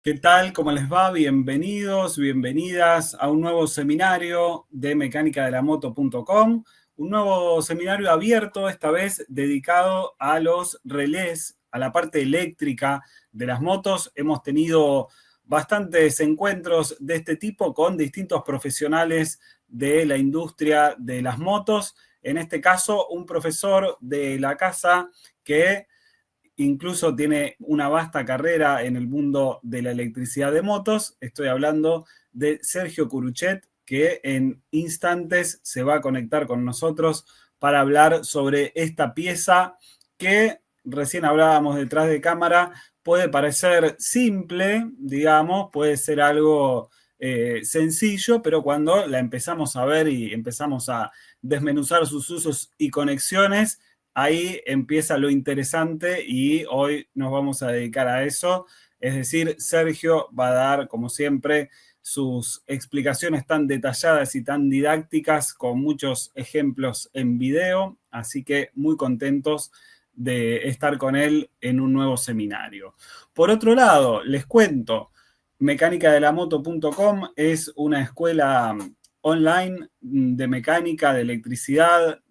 ¿Qué tal? ¿Cómo les va? Bienvenidos, bienvenidas a un nuevo seminario de mecánicadelamoto.com, un nuevo seminario abierto, esta vez dedicado a los relés, a la parte eléctrica de las motos. Hemos tenido bastantes encuentros de este tipo con distintos profesionales de la industria de las motos. En este caso, un profesor de la casa que incluso tiene una vasta carrera en el mundo de la electricidad de motos. Estoy hablando de Sergio Curuchet, que en instantes se va a conectar con nosotros para hablar sobre esta pieza que recién hablábamos detrás de cámara. Puede parecer simple, digamos, puede ser algo sencillo, pero cuando la empezamos a ver y empezamos a desmenuzar sus usos y conexiones, ahí empieza lo interesante y hoy nos vamos a dedicar a eso. Es decir, Sergio va a dar, como siempre, sus explicaciones tan detalladas y tan didácticas con muchos ejemplos en video, así que muy contentos de estar con él en un nuevo seminario. Por otro lado, les cuento, mecánicadelamoto.com es una escuela online de mecánica, de electricidad,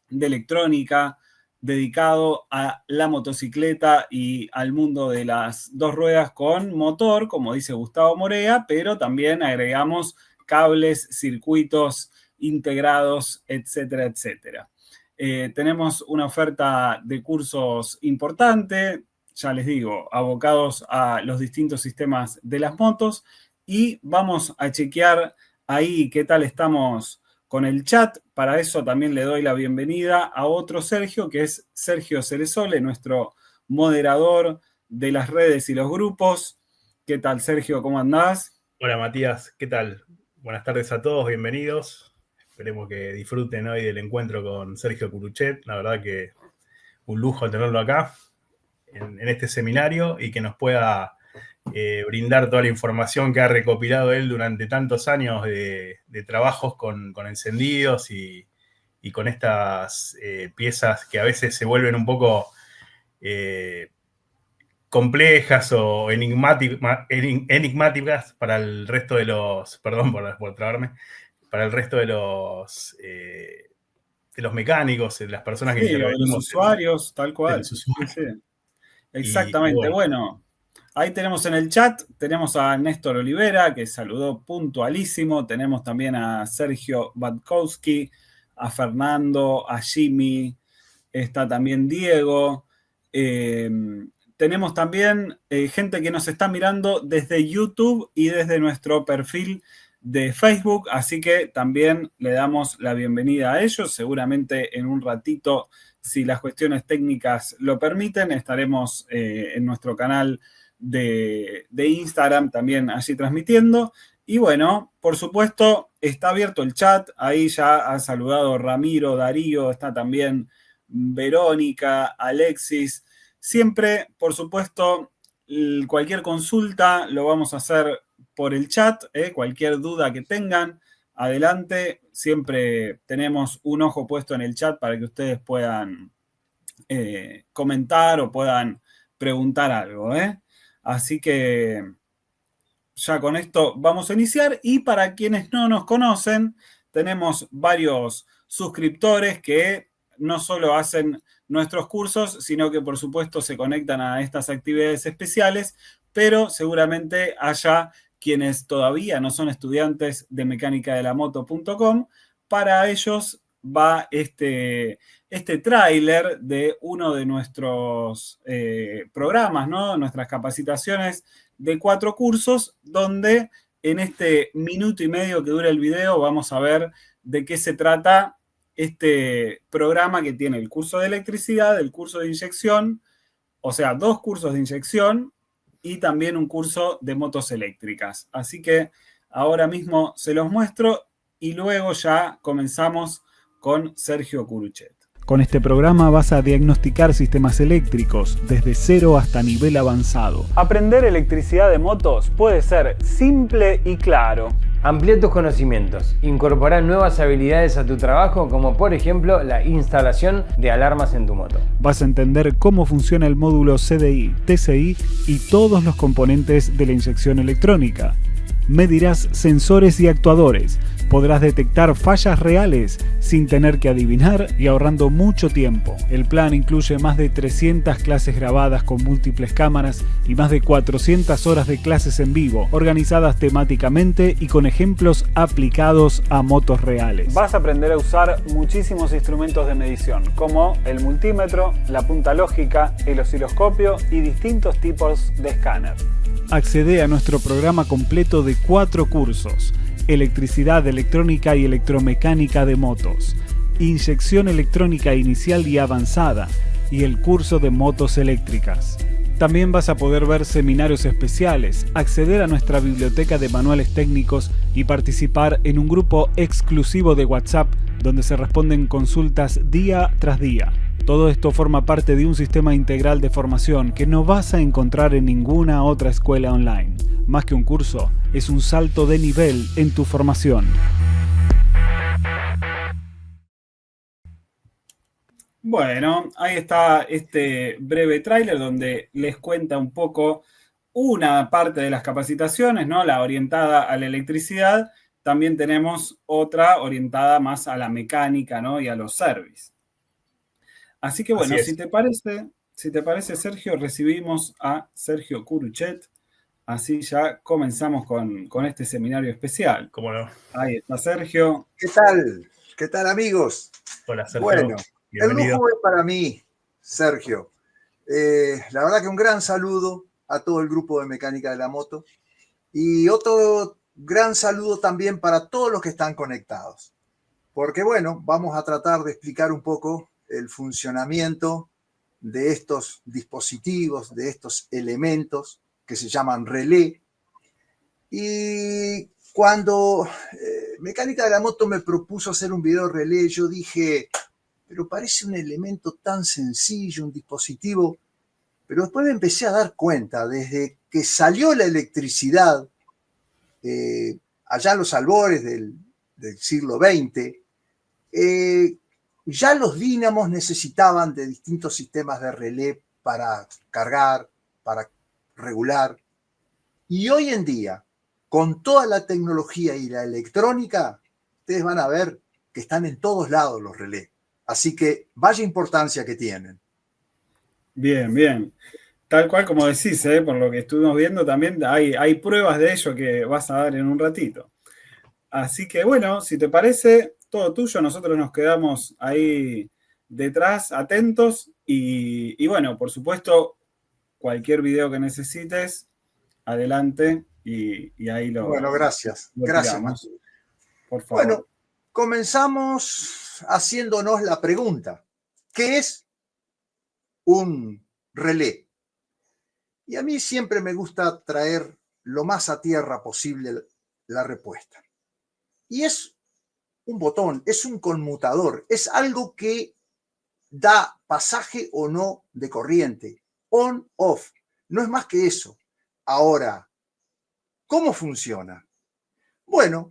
de electrónica, dedicado a la motocicleta y al mundo de las dos ruedas con motor, como dice Gustavo Morea, pero también agregamos cables, circuitos integrados, etcétera, etcétera. Tenemos una oferta de cursos importante, ya les digo, abocados a los distintos sistemas de las motos, y vamos a chequear ahí qué tal estamos con el chat. Para eso también le doy la bienvenida a otro Sergio, que es Sergio Ceresole, nuestro moderador de las redes y los grupos. ¿Qué tal, Sergio? ¿Cómo andás? Hola, Matías. ¿Qué tal? Buenas tardes a todos, bienvenidos. Esperemos que disfruten hoy del encuentro con Sergio Curuchet. La verdad que un lujo tenerlo acá en este seminario y que nos pueda brindar toda la información que ha recopilado él durante tantos años de trabajos con encendidos y con estas piezas que a veces se vuelven un poco complejas o enigmáticas para el resto de los, perdón por trabarme, para el resto de los mecánicos, de las personas que intervenimos. De los usuarios, tal cual. De los usuarios. Sí. Exactamente. Bueno, ahí tenemos en el chat, tenemos a Néstor Olivera, que saludó puntualísimo. Tenemos también a Sergio Batkowski, a Fernando, a Jimmy, está también Diego. Tenemos también gente que nos está mirando desde YouTube y desde nuestro perfil de Facebook, así que también le damos la bienvenida a ellos. Seguramente en un ratito, si las cuestiones técnicas lo permiten, estaremos en nuestro canal de Instagram también allí transmitiendo. Y bueno, por supuesto, está abierto el chat. Ahí ya ha saludado Ramiro, Darío, está también Verónica, Alexis. Siempre, por supuesto, cualquier consulta lo vamos a hacer por el chat, cualquier duda que tengan, adelante. Siempre tenemos un ojo puesto en el chat para que ustedes puedan comentar o puedan preguntar algo. Así que ya con esto vamos a iniciar. Y para quienes no nos conocen, tenemos varios suscriptores que no solo hacen nuestros cursos, sino que por supuesto se conectan a estas actividades especiales, pero seguramente haya quienes todavía no son estudiantes de mecánicadelamoto.com. Para ellos va este tráiler de uno de nuestros programas, ¿no? Nuestras capacitaciones de 4 cursos, donde en este minuto y medio que dura el video vamos a ver de qué se trata este programa, que tiene el curso de electricidad, el curso de inyección, o sea, 2 cursos de inyección y también un curso de motos eléctricas. Así que ahora mismo se los muestro y luego ya comenzamos con Sergio Curuchet. Con este programa vas a diagnosticar sistemas eléctricos desde cero hasta nivel avanzado. Aprender electricidad de motos puede ser simple y claro. Amplía tus conocimientos, incorpora nuevas habilidades a tu trabajo, como por ejemplo la instalación de alarmas en tu moto. Vas a entender cómo funciona el módulo CDI, TCI y todos los componentes de la inyección electrónica. Medirás sensores y actuadores, podrás detectar fallas reales sin tener que adivinar y ahorrando mucho tiempo. El plan incluye más de 300 clases grabadas con múltiples cámaras y más de 400 horas de clases en vivo, organizadas temáticamente y con ejemplos aplicados a motos reales. Vas a aprender a usar muchísimos instrumentos de medición, como el multímetro, la punta lógica, el osciloscopio y distintos tipos de escáner. Accede a nuestro programa completo de 4 cursos: electricidad, electrónica y electromecánica de motos, inyección electrónica inicial y avanzada y el curso de motos eléctricas. También vas a poder ver seminarios especiales, acceder a nuestra biblioteca de manuales técnicos y participar en un grupo exclusivo de WhatsApp donde se responden consultas día tras día. Todo esto forma parte de un sistema integral de formación que no vas a encontrar en ninguna otra escuela online. Más que un curso, es un salto de nivel en tu formación. Bueno, ahí está este breve tráiler donde les cuenta un poco una parte de las capacitaciones, ¿no? La orientada a la electricidad. También tenemos otra orientada más a la mecánica, ¿no? Y a los service. Así que bueno, si te parece, Sergio, recibimos a Sergio Curuchet. Así ya comenzamos con este seminario especial. ¿Cómo no? Ahí está Sergio. ¿Qué tal? ¿Qué tal, amigos? Hola, Sergio. Bueno, bienvenido. El lujo es para mí, Sergio. La verdad que un gran saludo a todo el grupo de Mecánica de la Moto y otro gran saludo también para todos los que están conectados. Porque bueno, vamos a tratar de explicar un poco el funcionamiento de estos dispositivos, de estos elementos que se llaman relé. Y cuando Mecánica de la Moto me propuso hacer un video relé, yo dije, pero parece un elemento tan sencillo, un dispositivo. Pero después me empecé a dar cuenta, desde que salió la electricidad, allá en los albores del siglo XX, ya los dínamos necesitaban de distintos sistemas de relé para cargar, para regular. Y hoy en día, con toda la tecnología y la electrónica, ustedes van a ver que están en todos lados los relés. Así que vaya importancia que tienen. Bien, bien. Tal cual como decís, por lo que estuvimos viendo también hay pruebas de ello que vas a dar en un ratito. Así que bueno, si te parece, todo tuyo, nosotros nos quedamos ahí detrás, atentos y bueno, por supuesto, cualquier video que necesites, adelante y ahí lo... Bueno, gracias. Gracias, Mateo. Por favor. Bueno, comenzamos haciéndonos la pregunta, ¿qué es un relé? Y a mí siempre me gusta traer lo más a tierra posible la respuesta. Y es un botón, es un conmutador, es algo que da pasaje o no de corriente, on, off, no es más que eso. Ahora, ¿cómo funciona? Bueno,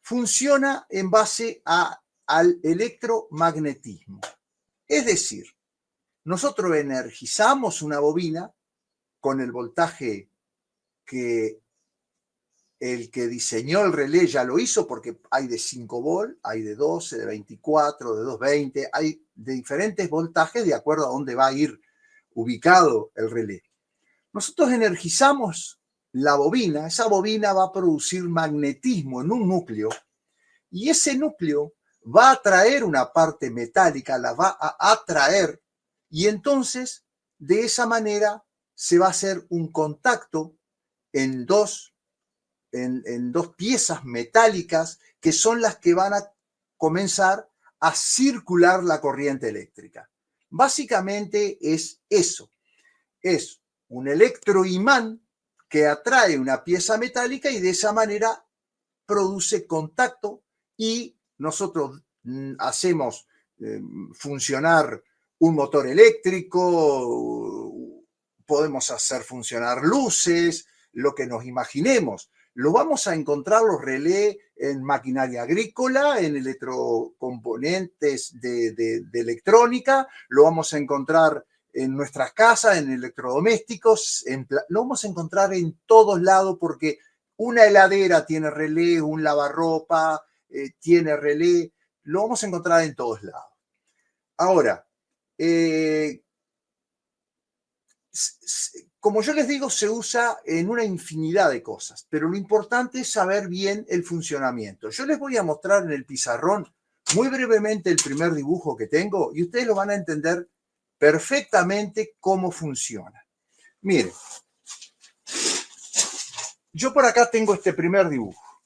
funciona en base al electromagnetismo. Es decir, nosotros energizamos una bobina con el voltaje que el que diseñó el relé ya lo hizo, porque hay de 5 volt, hay de 12, de 24, de 220, hay de diferentes voltajes de acuerdo a dónde va a ir ubicado el relé. Nosotros energizamos la bobina, esa bobina va a producir magnetismo en un núcleo y ese núcleo va a atraer una parte metálica, la va a atraer y entonces de esa manera se va a hacer un contacto en dos piezas metálicas que son las que van a comenzar a circular la corriente eléctrica. Básicamente es eso, es un electroimán que atrae una pieza metálica y de esa manera produce contacto y nosotros hacemos funcionar un motor eléctrico, podemos hacer funcionar luces, lo que nos imaginemos. Lo vamos a encontrar los relés en maquinaria agrícola, en electrocomponentes de electrónica, lo vamos a encontrar en nuestras casas, en electrodomésticos, lo vamos a encontrar en todos lados porque una heladera tiene relé, un lavarropa tiene relé, lo vamos a encontrar en todos lados. Ahora, como yo les digo, se usa en una infinidad de cosas, pero lo importante es saber bien el funcionamiento. Yo les voy a mostrar en el pizarrón muy brevemente el primer dibujo que tengo y ustedes lo van a entender perfectamente cómo funciona. Miren, yo por acá tengo este primer dibujo.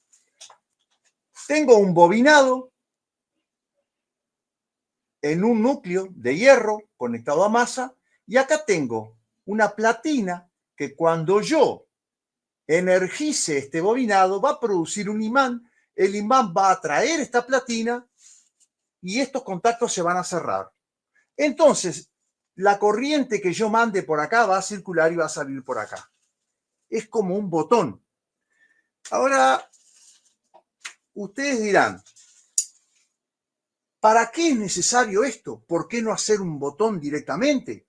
Tengo un bobinado en un núcleo de hierro conectado a masa y acá tengo una platina que cuando yo energice este bobinado va a producir un imán, el imán va a atraer esta platina y estos contactos se van a cerrar. Entonces, la corriente que yo mande por acá va a circular y va a salir por acá. Es como un botón. Ahora, ustedes dirán, ¿para qué es necesario esto? ¿Por qué no hacer un botón directamente?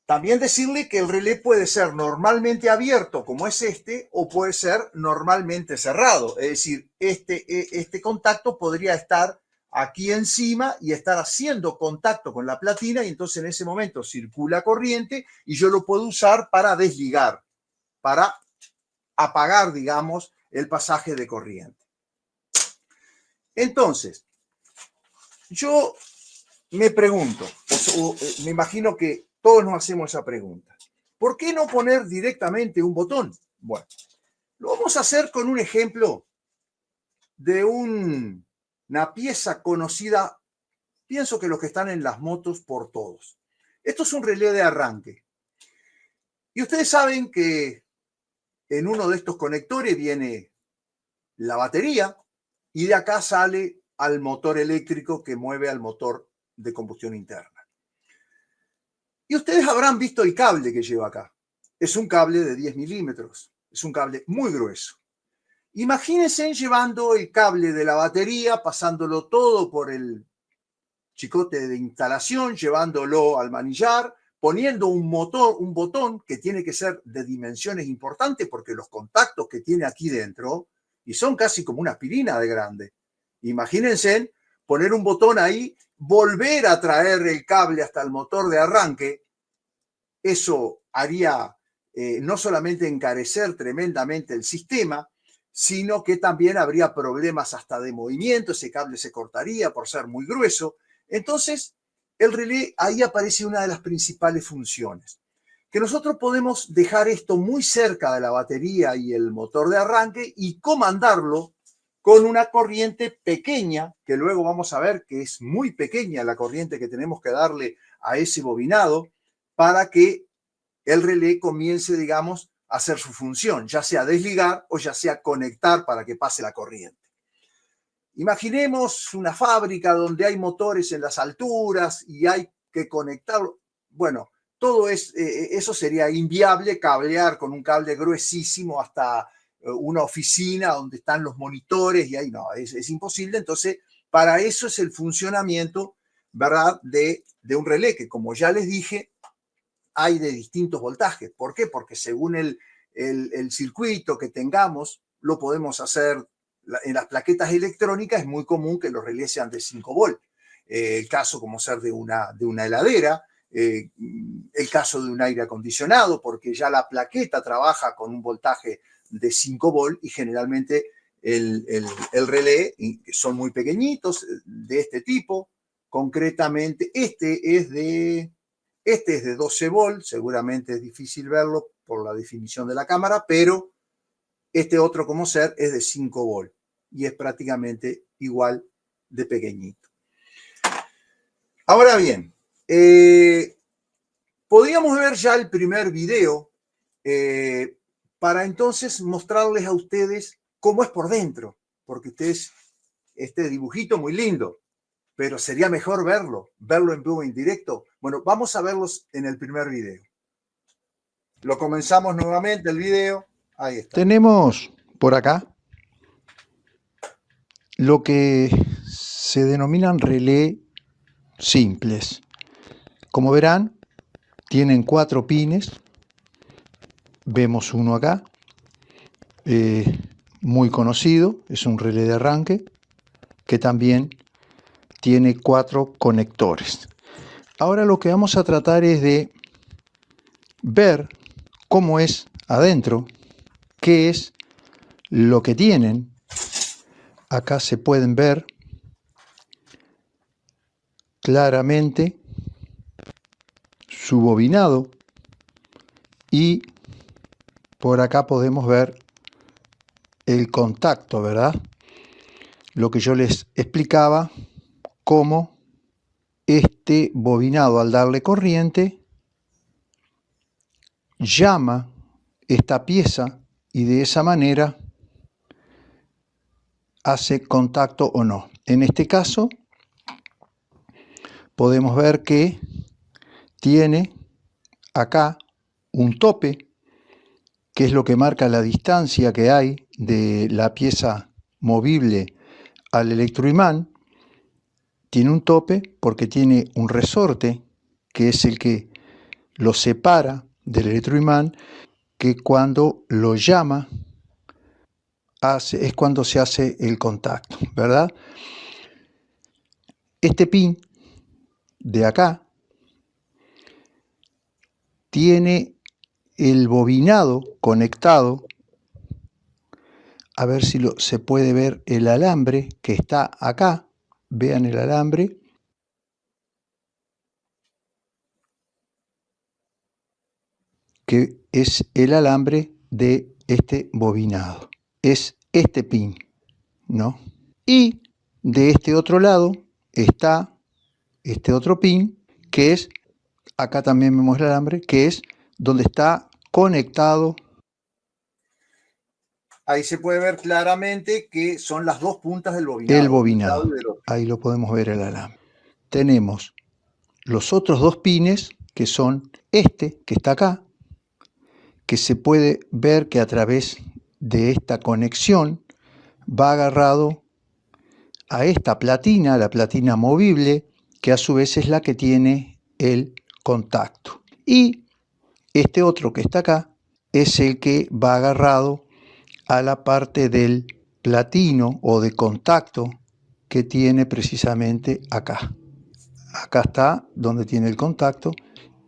También decirle que el relé puede ser normalmente abierto, como es este, o puede ser normalmente cerrado. Es decir, este contacto podría estar aquí encima y estar haciendo contacto con la platina y entonces en ese momento circula corriente y yo lo puedo usar para desligar, para apagar, digamos, el pasaje de corriente. Entonces, yo me pregunto, o me imagino que todos nos hacemos esa pregunta. ¿Por qué no poner directamente un botón? Bueno, lo vamos a hacer con un ejemplo de una pieza conocida, pienso que los que están en las motos por todos. Esto es un relé de arranque. Y ustedes saben que en uno de estos conectores viene la batería y de acá sale al motor eléctrico que mueve al motor de combustión interna. Y ustedes habrán visto el cable que lleva acá. Es un cable de 10 milímetros. Es un cable muy grueso. Imagínense llevando el cable de la batería, pasándolo todo por el chicote de instalación, llevándolo al manillar, poniendo un botón que tiene que ser de dimensiones importantes porque los contactos que tiene aquí dentro, y son casi como una aspirina de grande. Imagínense poner un botón ahí, volver a traer el cable hasta el motor de arranque. Eso haría no solamente encarecer tremendamente el sistema, sino que también habría problemas hasta de movimiento, ese cable se cortaría por ser muy grueso. Entonces, el relé, ahí aparece una de las principales funciones, que nosotros podemos dejar esto muy cerca de la batería y el motor de arranque y comandarlo con una corriente pequeña, que luego vamos a ver que es muy pequeña la corriente que tenemos que darle a ese bobinado para que el relé comience, digamos, a hacer su función, ya sea desligar o ya sea conectar para que pase la corriente. Imaginemos una fábrica donde hay motores en las alturas y hay que conectarlo. Bueno, todo eso sería inviable, cablear con un cable gruesísimo hasta una oficina donde están los monitores y ahí no, es imposible. Entonces, para eso es el funcionamiento, ¿verdad?, de un relé, que como ya les dije, hay de distintos voltajes. ¿Por qué? Porque según el circuito que tengamos, lo podemos hacer. En las plaquetas electrónicas es muy común que los relés sean de 5 volt. El caso como ser de una heladera, el caso de un aire acondicionado, porque ya la plaqueta trabaja con un voltaje de 5 volt y generalmente el relé son muy pequeñitos, de este tipo. Concretamente, este es de 12 volt, seguramente es difícil verlo por la definición de la cámara, pero este otro como ser es de 5 volt y es prácticamente igual de pequeñito. Ahora bien, podríamos ver ya el primer video para entonces mostrarles a ustedes cómo es por dentro, porque ustedes, este dibujito muy lindo, pero sería mejor verlo en vivo en directo. Bueno, vamos a verlos en el primer video. Lo comenzamos nuevamente el video. Ahí está. Tenemos por acá lo que se denominan relé simples. Como verán, tienen 4 pines. Vemos uno acá, muy conocido, es un relé de arranque, que también tiene 4 conectores. Ahora lo que vamos a tratar es de ver cómo es adentro, qué es lo que tienen. Acá se pueden ver claramente su bobinado y por acá podemos ver el contacto, ¿verdad? Lo que yo les explicaba, cómo este bobinado al darle corriente llama esta pieza y de esa manera hace contacto o no. En este caso podemos ver que tiene acá un tope, que es lo que marca la distancia que hay de la pieza movible al electroimán. Tiene un tope porque tiene un resorte, que es el que lo separa del electroimán, que cuando lo llama es cuando se hace el contacto, ¿verdad? Este pin de acá tiene el bobinado conectado. A ver si se puede ver el alambre que está acá. Vean el alambre. Que es el alambre de este bobinado. Es este pin, ¿no? Y de este otro lado está este otro pin, que es, acá también vemos el alambre, que es donde está conectado. Ahí se puede ver claramente que son las 2 puntas del bobinado. El bobinado. Ahí lo podemos ver el alambre. Tenemos los otros 2 pines, que son este, que está acá, que se puede ver que a través de esta conexión va agarrado a esta platina, la platina movible, que a su vez es la que tiene el contacto. Y este otro que está acá es el que va agarrado a la parte del platino o de contacto que tiene precisamente acá. Acá está donde tiene el contacto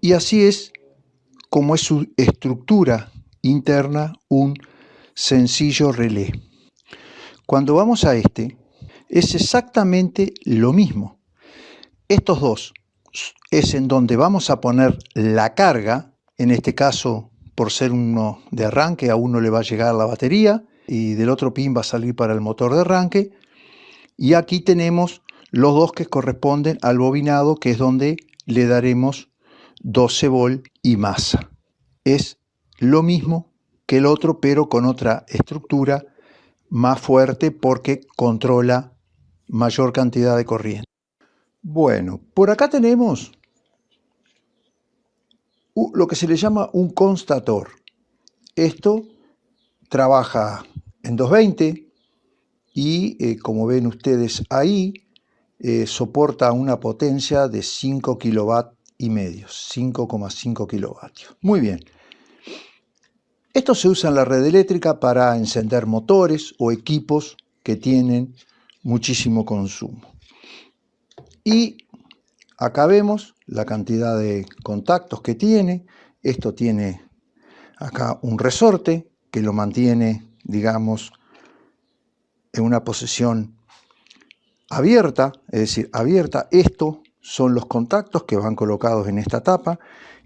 y así es como es su estructura interna, un sencillo relé. Cuando vamos a este, es exactamente lo mismo. Estos dos es en donde vamos a poner la carga, en este caso, por ser uno de arranque, a uno le va a llegar la batería y del otro pin va a salir para el motor de arranque. Y aquí tenemos los 2 que corresponden al bobinado, que es donde le daremos 12 volt y masa. Es lo mismo que el otro, pero con otra estructura más fuerte porque controla mayor cantidad de corriente. Bueno, por acá tenemos lo que se le llama un constator. Esto trabaja en 220 y como ven ustedes ahí, soporta una potencia de 5 kilovatios y medio, 5,5 kilovatios. Muy bien. Esto se usa en la red eléctrica para encender motores o equipos que tienen muchísimo consumo. Y acá vemos la cantidad de contactos que tiene. Esto tiene acá un resorte que lo mantiene, digamos, en una posición abierta, es decir, abierta. Estos son los contactos que van colocados en esta tapa,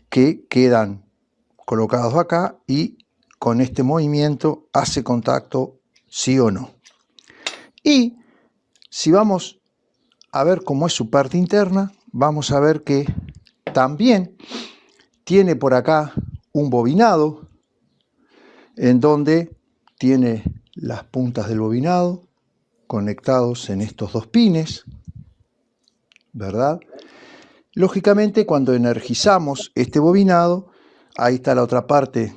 que quedan colocados acá y con este movimiento hace contacto sí o no. Y si vamos a ver cómo es su parte interna, vamos a ver que también tiene por acá un bobinado en donde tiene las puntas del bobinado conectados en estos 2 pines, ¿verdad? Lógicamente, cuando energizamos este bobinado, ahí está la otra parte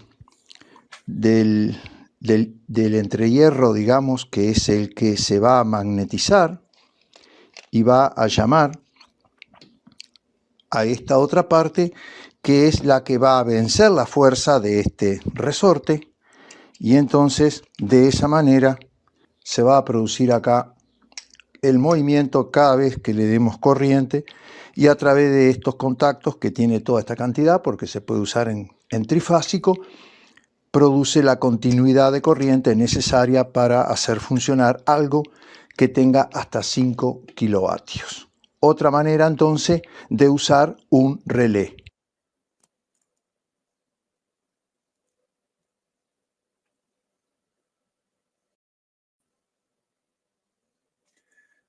del del entrehierro, digamos, que es el que se va a magnetizar y va a llamar a esta otra parte, que es la que va a vencer la fuerza de este resorte, y entonces de esa manera se va a producir acá el movimiento cada vez que le demos corriente, y a través de estos contactos que tiene toda esta cantidad, porque se puede usar en trifásico, produce la continuidad de corriente necesaria para hacer funcionar algo que tenga hasta 5 kilovatios. Otra manera entonces de usar un relé.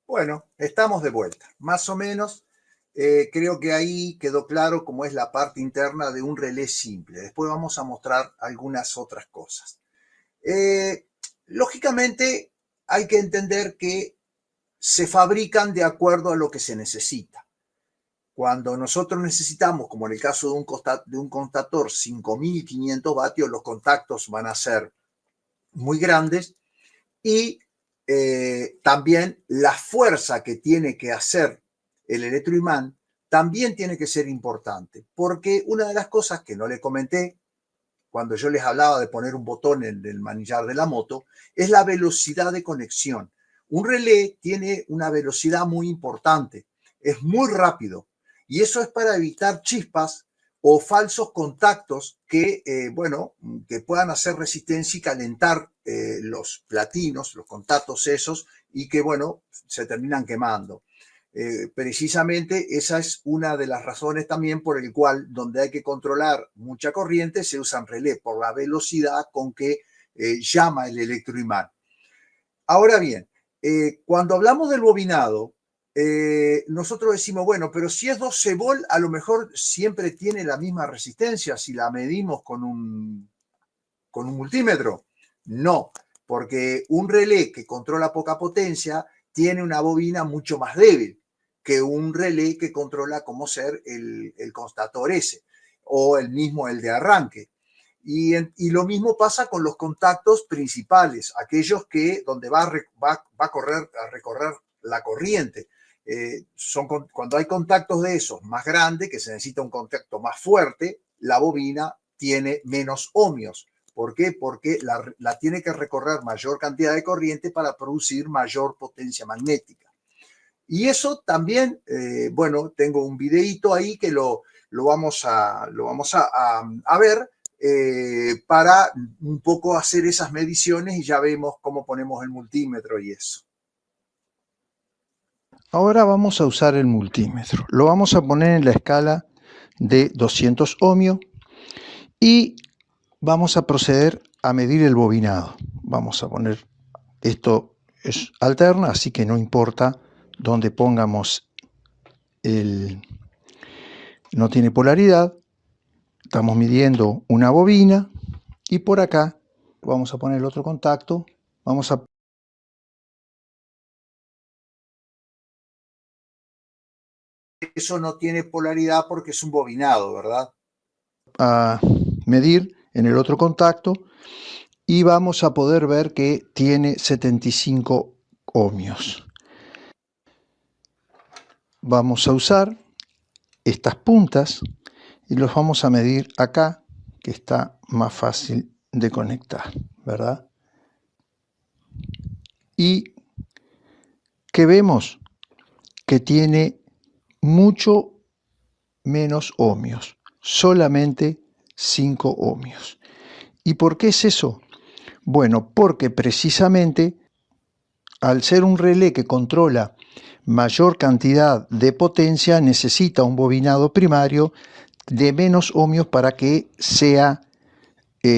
Bueno, estamos de vuelta. Más o menos, creo que ahí quedó claro cómo es la parte interna de un relé simple. Después vamos a mostrar algunas otras cosas. Lógicamente, hay que entender que se fabrican de acuerdo a lo que se necesita. Cuando nosotros necesitamos, como en el caso de un contactor 5500 vatios, los contactos van a ser muy grandes, y también la fuerza que tiene que hacer el electroimán también tiene que ser importante, porque una de las cosas que no le comenté cuando yo les hablaba de poner un botón en el manillar de la moto es la velocidad de conexión. Un relé tiene una velocidad muy importante, es muy rápido, y eso es para evitar chispas o falsos contactos que, que puedan hacer resistencia y calentar los platinos, los contactos esos, y que, se terminan quemando. Precisamente esa es una de las razones también por el cual donde hay que controlar mucha corriente se usan relé, por la velocidad con que llama el electroimán. Ahora bien, cuando hablamos del bobinado, nosotros decimos, bueno, pero si es 12 volt, a lo mejor siempre tiene la misma resistencia si la medimos con un multímetro. No, porque un relé que controla poca potencia tiene una bobina mucho más débil que un relé que controla como ser el constator S o el de arranque. Y lo mismo pasa con los contactos principales, aquellos donde va a recorrer la corriente. Cuando hay contactos de esos más grandes, que se necesita un contacto más fuerte, la bobina tiene menos ohmios. ¿Por qué? Porque la tiene que recorrer mayor cantidad de corriente para producir mayor potencia magnética. Y eso también, tengo un videíto ahí que lo vamos a ver para un poco hacer esas mediciones, y ya vemos cómo ponemos el multímetro y eso. Ahora vamos a usar el multímetro. Lo vamos a poner en la escala de 200 ohmios y vamos a proceder a medir el bobinado. Vamos a poner, esto es alterna, así que no importa dónde pongamos no tiene polaridad. Estamos midiendo una bobina y por acá vamos a poner el otro contacto. Vamos a Eso no tiene polaridad porque es un bobinado, ¿verdad? A medir en el otro contacto y vamos a poder ver que tiene 75 ohmios. Vamos a usar estas puntas y los vamos a medir acá, que está más fácil de conectar, ¿verdad? Y que vemos que tiene mucho menos ohmios, solamente 5 ohmios. ¿Y por qué es eso? Bueno, porque precisamente al ser un relé que controla mayor cantidad de potencia, necesita un bobinado primario de menos ohmios para que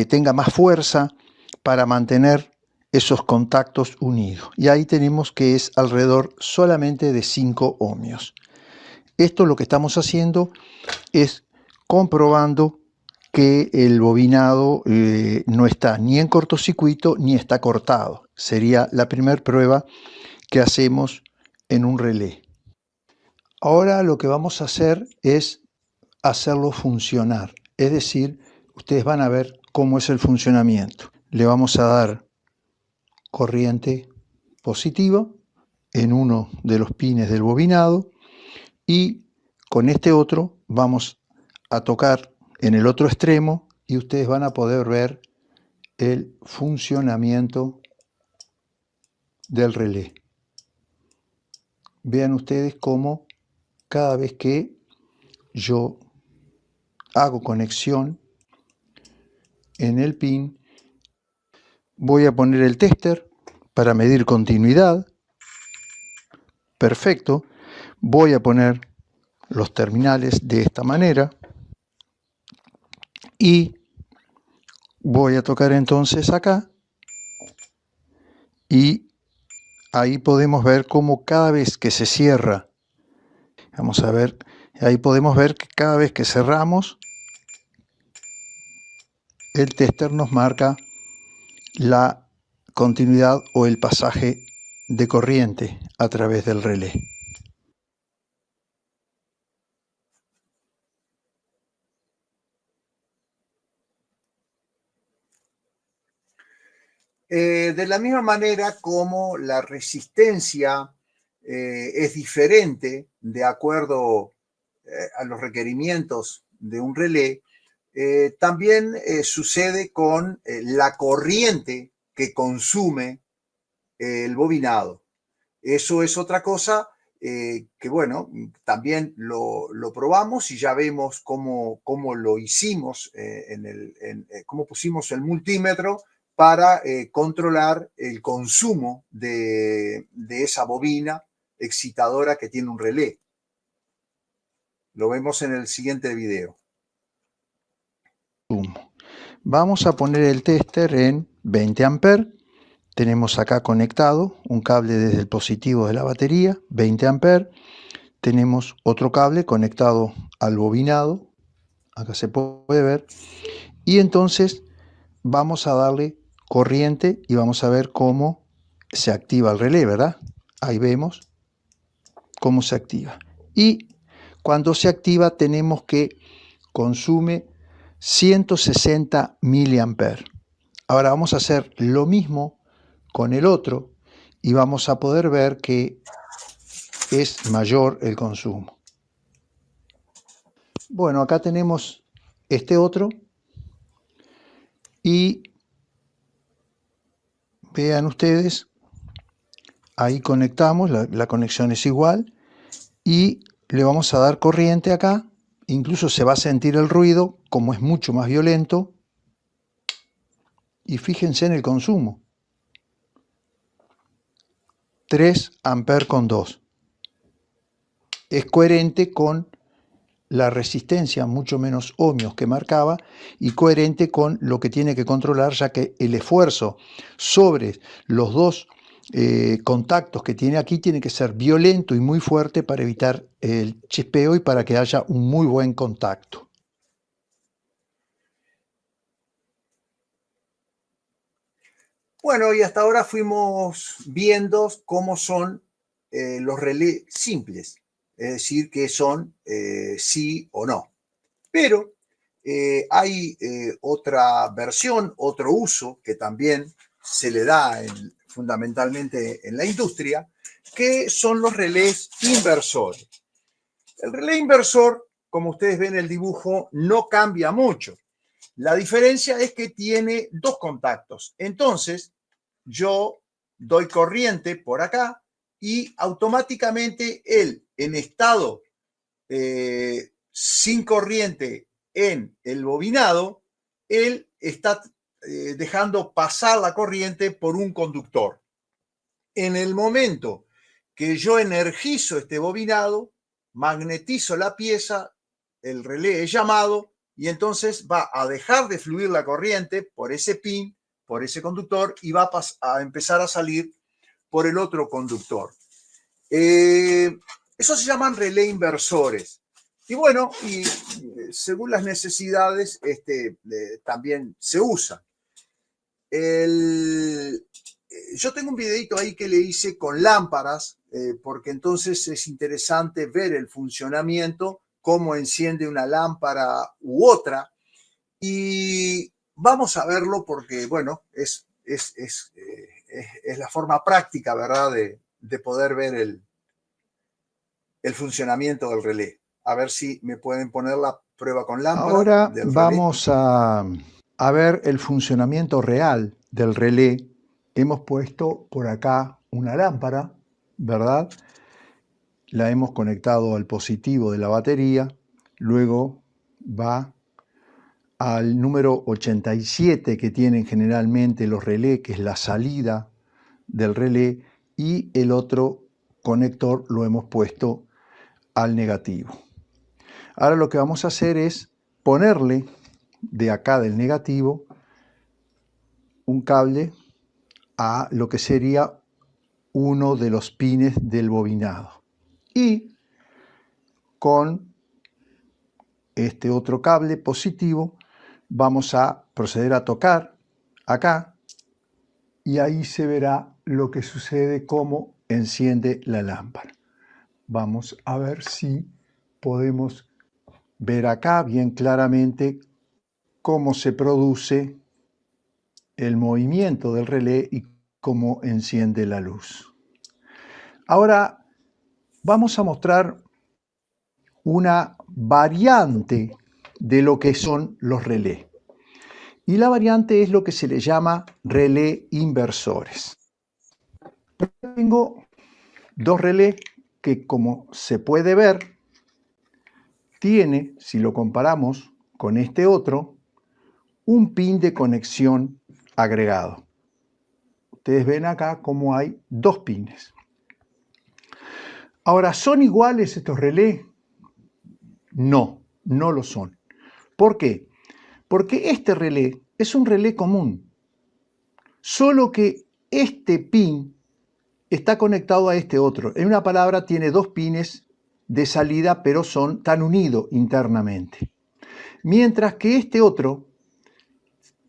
tenga más fuerza para mantener esos contactos unidos. Y ahí tenemos que es alrededor solamente de 5 ohmios. Esto lo que estamos haciendo es comprobando que el bobinado no está ni en cortocircuito ni está cortado. Sería la primera prueba que hacemos en un relé. Ahora lo que vamos a hacer es hacerlo funcionar. Es decir, ustedes van a ver cómo es el funcionamiento. le vamos a dar corriente positiva en uno de los pines del bobinado y con este otro vamos a tocar en el otro extremo y ustedes van a poder ver el funcionamiento del relé. Vean ustedes cómo cada vez que yo hago conexión en el pin, voy a poner el tester para medir continuidad. Perfecto. Voy a poner los terminales de esta manera y voy a tocar entonces acá y ahí podemos ver cómo cada vez que se cierra, vamos a ver, ahí podemos ver que cada vez que cerramos el tester nos marca la continuidad o el pasaje de corriente a través del relé. De la misma manera como la resistencia es diferente de acuerdo a los requerimientos de un relé, también sucede con la corriente que consume el bobinado. Eso es otra cosa que, bueno, también lo probamos y ya vemos cómo lo hicimos, cómo pusimos el multímetro para controlar el consumo de esa bobina excitadora que tiene un relé. Lo vemos en el siguiente video. Vamos a poner el tester en 20 amperes. Tenemos acá conectado un cable desde el positivo de la batería, 20 amperes. Tenemos otro cable conectado al bobinado, acá se puede ver. Y entonces vamos a darle corriente y vamos a ver cómo se activa el relé, ¿verdad? Ahí vemos cómo se activa. Y cuando se activa tenemos que consume 160 miliamperes. Ahora vamos a hacer lo mismo con el otro y vamos a poder ver que es mayor el consumo. Bueno, acá tenemos este otro y vean ustedes, ahí conectamos, la conexión es igual y le vamos a dar corriente acá, incluso se va a sentir el ruido como es mucho más violento y fíjense en el consumo, 3 amperes con 2. Es coherente con la resistencia mucho menos ohmios que marcaba y coherente con lo que tiene que controlar, ya que el esfuerzo sobre los dos contactos que tiene aquí tiene que ser violento y muy fuerte para evitar el chispeo y para que haya un muy buen contacto. Bueno, y hasta ahora fuimos viendo cómo son los relés simples, es decir, que son sí o no. Pero hay otra versión, otro uso que también se le da fundamentalmente en la industria, que son los relés inversores. El relé inversor, como ustedes ven en el dibujo, no cambia mucho. La diferencia es que tiene dos contactos. Entonces, yo doy corriente por acá y automáticamente él, en estado sin corriente en el bobinado, él está dejando pasar la corriente por un conductor. En el momento que yo energizo este bobinado, magnetizo la pieza, el relé es llamado y entonces va a dejar de fluir la corriente por ese pin, por ese conductor y va a empezar a salir por el otro conductor. Eso se llaman relé inversores. Y bueno, y según las necesidades también se usa. Yo tengo un videito ahí que le hice con lámparas, porque entonces es interesante ver el funcionamiento, cómo enciende una lámpara u otra. Y vamos a verlo porque, bueno, es la forma práctica, ¿verdad?, de poder ver el funcionamiento del relé. A ver si me pueden poner la prueba con lámpara. Ahora del relé. vamos a ver el funcionamiento real del relé. Hemos puesto por acá una lámpara, ¿verdad? La hemos conectado al positivo de la batería, luego va al número 87 que tienen generalmente los relés, que es la salida del relé, y el otro conector lo hemos puesto al negativo. Ahora lo que vamos a hacer es ponerle de acá del negativo un cable a lo que sería uno de los pines del bobinado. Y con este otro cable positivo vamos a proceder a tocar acá y ahí se verá lo que sucede, cómo enciende la lámpara. Vamos a ver si podemos ver acá bien claramente cómo se produce el movimiento del relé y cómo enciende la luz. Ahora vamos a mostrar una variante de lo que son los relés. Y la variante es lo que se le llama relé inversores. Tengo dos relés que, como se puede ver, tiene, si lo comparamos con este otro, un pin de conexión agregado. Ustedes ven acá cómo hay dos pines. Ahora, ¿son iguales estos relés? No, no lo son. ¿Por qué? Porque este relé es un relé común, solo que este pin está conectado a este otro. En una palabra, tiene dos pines de salida, pero están unidos internamente. Mientras que este otro,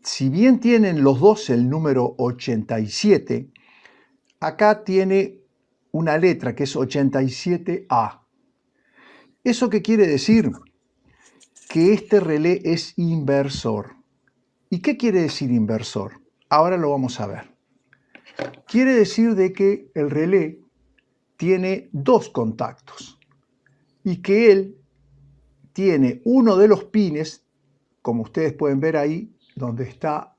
si bien tienen los dos el número 87, acá tiene una letra que es 87A. ¿Eso qué quiere decir? Que este relé es inversor. ¿Y qué quiere decir inversor? Ahora lo vamos a ver. Quiere decir de que el relé tiene dos contactos y que él tiene uno de los pines, como ustedes pueden ver ahí, donde está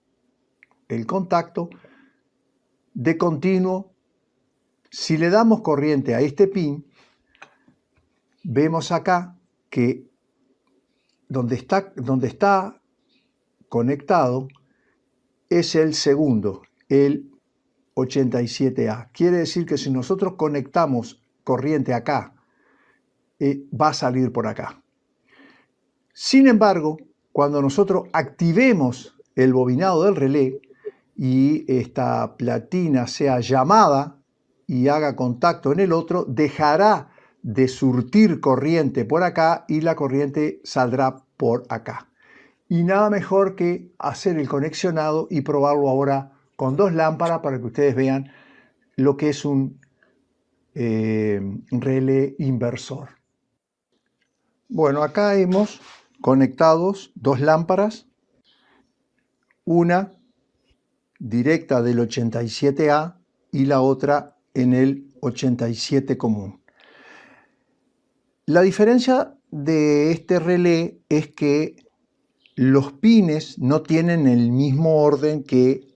el contacto, de continuo. Si le damos corriente a este pin, vemos acá que donde está conectado es el segundo, el 87A. Quiere decir que si nosotros conectamos corriente acá, va a salir por acá. Sin embargo, cuando nosotros activemos el bobinado del relé y esta platina sea llamada y haga contacto en el otro, dejará de surtir corriente por acá y la corriente saldrá por acá. Y nada mejor que hacer el conexionado y probarlo ahora con dos lámparas para que ustedes vean lo que es un relé inversor. Bueno, acá hemos conectados dos lámparas, una directa del 87A y la otra en el 87 común. La diferencia de este relé es que los pines no tienen el mismo orden que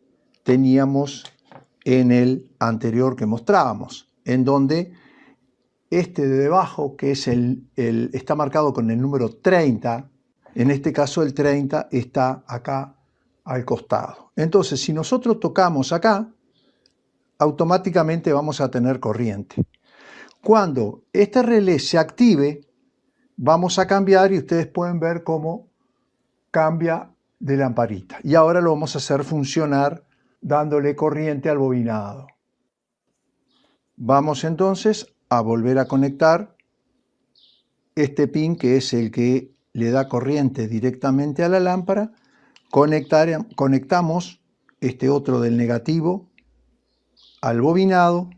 teníamos en el anterior que mostrábamos, en donde este de debajo, que es está marcado con el número 30, en este caso el 30 está acá al costado. Entonces, si nosotros tocamos acá, automáticamente vamos a tener corriente. Cuando este relé se active, vamos a cambiar y ustedes pueden ver cómo cambia de lamparita. Y ahora lo vamos a hacer funcionar dándole corriente al bobinado. Vamos entonces a volver a conectar este pin, que es el que le da corriente directamente a la lámpara. Conectamos este otro del negativo al bobinado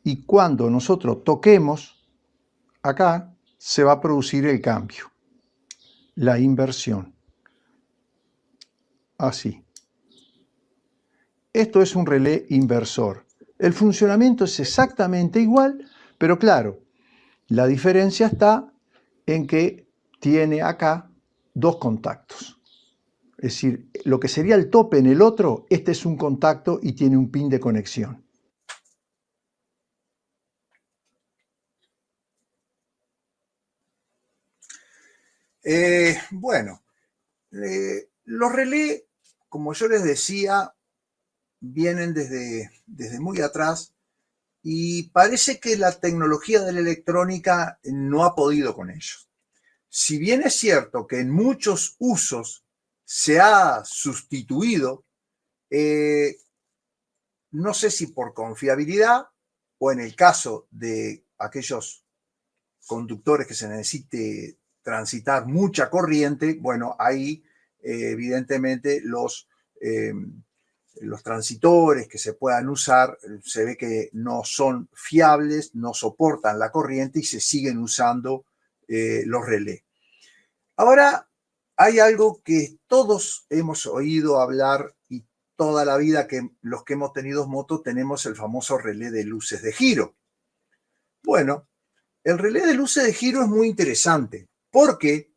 y cuando nosotros toquemos acá se va a producir el cambio, la inversión. así. Esto es un relé inversor. El funcionamiento es exactamente igual, pero claro, la diferencia está en que tiene acá dos contactos. Es decir, lo que sería el tope en el otro, este es un contacto y tiene un pin de conexión. Los relés, como yo les decía, vienen desde muy atrás y parece que la tecnología de la electrónica no ha podido con ellos. Si bien es cierto que en muchos usos se ha sustituido, no sé si por confiabilidad o en el caso de aquellos conductores que se necesite transitar mucha corriente, bueno, ahí evidentemente los transitores que se puedan usar se ve que no son fiables, no soportan la corriente y se siguen usando los relés. Ahora, hay algo que todos hemos oído hablar y toda la vida que los que hemos tenido moto tenemos el famoso relé de luces de giro. Bueno, el relé de luces de giro es muy interesante porque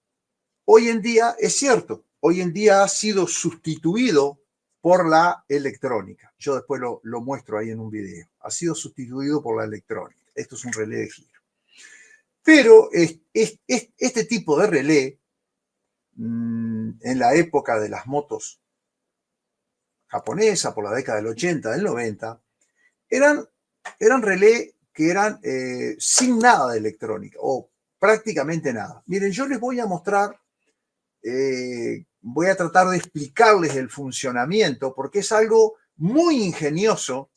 hoy en día, es cierto, hoy en día ha sido sustituido por la electrónica. Yo después lo muestro ahí en un video. Ha sido sustituido por la electrónica. Esto es un relé de giro. Pero este tipo de relé, en la época de las motos japonesas, por la década del 80, del 90, eran relé que eran sin nada de electrónica, o prácticamente nada. Miren, yo les voy a mostrar, voy a tratar de explicarles el funcionamiento, porque es algo muy ingenioso,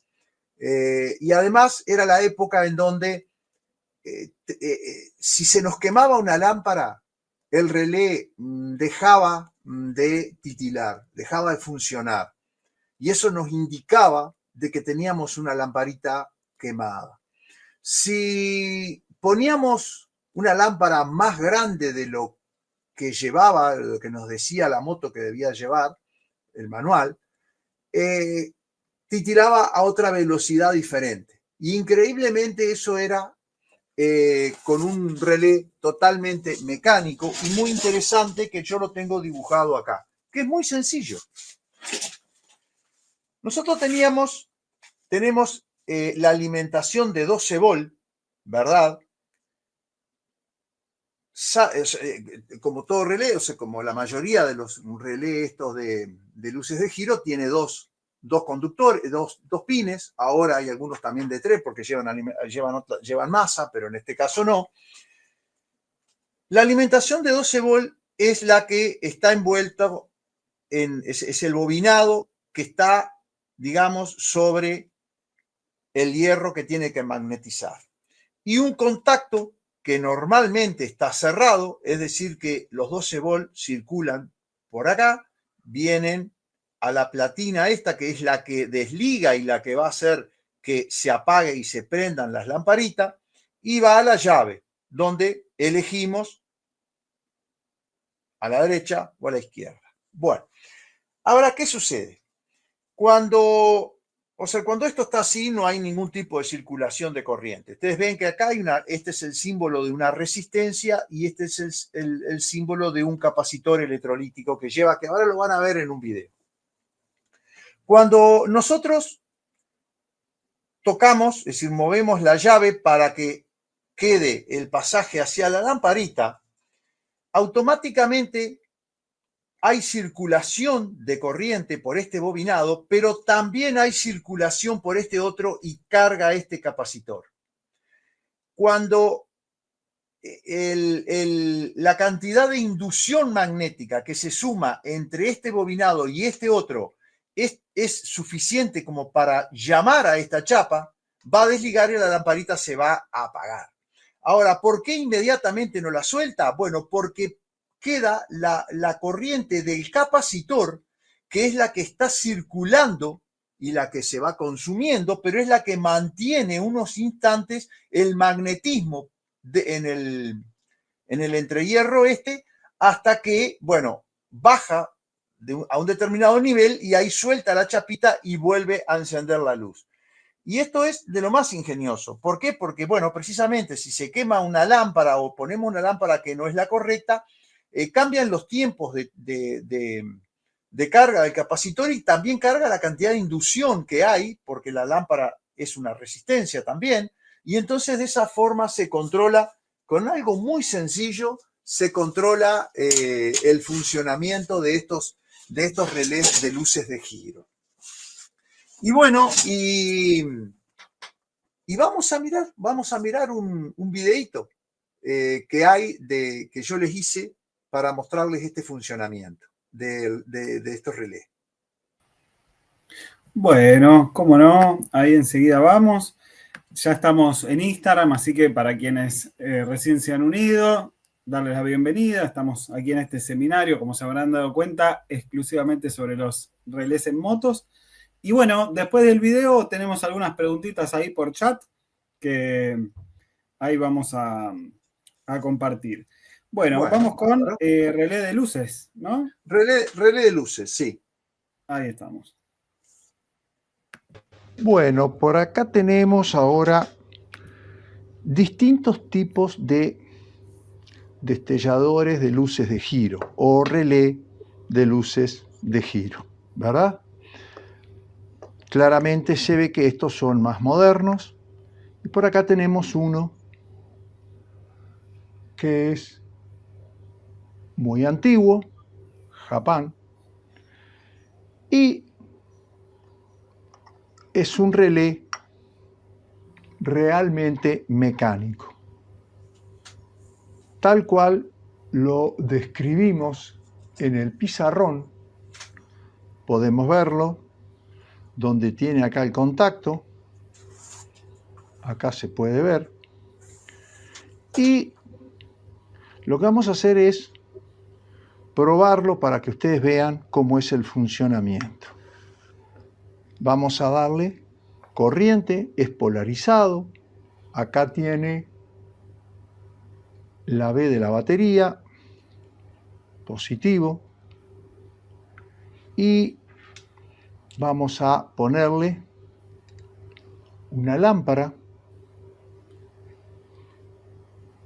y además era la época en donde si se nos quemaba una lámpara, el relé dejaba de titilar, dejaba de funcionar, y eso nos indicaba de que teníamos una lamparita quemada. Si poníamos una lámpara más grande de lo que llevaba, lo que nos decía la moto que debía llevar, el manual, titilaba a otra velocidad diferente. Y increíblemente eso era con un relé totalmente mecánico y muy interesante, que yo lo tengo dibujado acá, que es muy sencillo. Nosotros tenemos la alimentación de 12 volt, ¿verdad? Como todo relé, o sea, como la mayoría de los relés estos de luces de giro, tiene dos conductores, dos pines. Ahora hay algunos también de 3 porque llevan masa, pero en este caso no. La alimentación de 12 volt es la que está envuelta es el bobinado que está, digamos, sobre el hierro que tiene que magnetizar. Y un contacto que normalmente está cerrado, es decir, que los 12 volt circulan por acá, vienen a la platina esta, que es la que desliga y la que va a hacer que se apague y se prendan las lamparitas, y va a la llave, donde elegimos a la derecha o a la izquierda. Bueno, ahora, ¿qué sucede? Cuando esto está así, no hay ningún tipo de circulación de corriente. Ustedes ven que acá este es el símbolo de una resistencia y este es el símbolo de un capacitor electrolítico que ahora lo van a ver en un video. Cuando nosotros tocamos, es decir, movemos la llave para que quede el pasaje hacia la lamparita, automáticamente hay circulación de corriente por este bobinado, pero también hay circulación por este otro y carga este capacitor. Cuando la cantidad de inducción magnética que se suma entre este bobinado y este otro es suficiente como para llamar a esta chapa, va a desligar y la lamparita se va a apagar. Ahora, ¿por qué inmediatamente no la suelta? Bueno, porque queda la corriente del capacitor, que es la que está circulando y la que se va consumiendo, pero es la que mantiene unos instantes el magnetismo en el entrehierro hasta que, bueno, baja a un determinado nivel y ahí suelta la chapita y vuelve a encender la luz. Y esto es de lo más ingenioso. ¿Por qué? Porque, bueno, precisamente si se quema una lámpara o ponemos una lámpara que no es la correcta, cambian los tiempos de carga del capacitor y también carga la cantidad de inducción que hay, porque la lámpara es una resistencia también. Y entonces de esa forma se controla, con algo muy sencillo, se controla el funcionamiento de estos relés de luces de giro. Y bueno, y vamos a mirar un videíto que hay que yo les hice para mostrarles este funcionamiento de estos relés. Bueno, cómo no, ahí enseguida vamos. Ya estamos en Instagram, así que para quienes recién se han unido, darles la bienvenida. Estamos aquí en este seminario, como se habrán dado cuenta, exclusivamente sobre los relés en motos. Y bueno, después del video tenemos algunas preguntitas ahí por chat que ahí vamos a compartir. Bueno, vamos con relé de luces, ¿no? Relé de luces, sí. Ahí estamos. Bueno, por acá tenemos ahora distintos tipos de destelladores de luces de giro o relé de luces de giro, ¿verdad? Claramente se ve que estos son más modernos. Y por acá tenemos uno que es muy antiguo, Japán, y es un relé realmente mecánico, tal cual lo describimos en el pizarrón. Podemos verlo, donde tiene acá el contacto, acá se puede ver, y lo que vamos a hacer es probarlo para que ustedes vean cómo es el funcionamiento. Vamos a darle corriente, es polarizado, acá tiene la B de la batería, positivo, y vamos a ponerle una lámpara,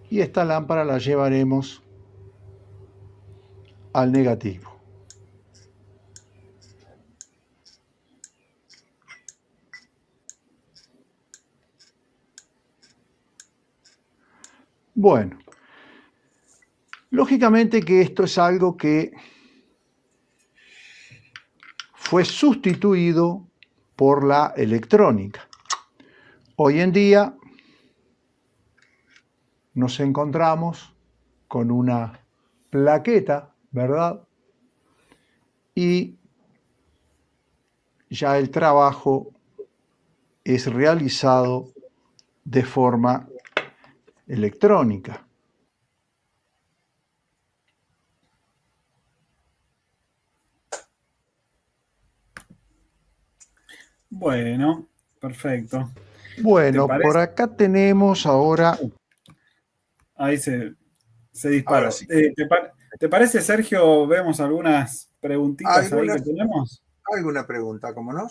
y esta lámpara la llevaremos al negativo. Bueno, lógicamente que esto es algo que fue sustituido por la electrónica. Hoy en día nos encontramos con una plaqueta, ¿verdad? Y ya el trabajo es realizado de forma electrónica. Bueno, perfecto. Bueno, por acá tenemos ahora... Ahí se disparó. Sí. ¿Te parece, Sergio, vemos algunas preguntitas ahí que tenemos? ¿Alguna pregunta? ¿Cómo no?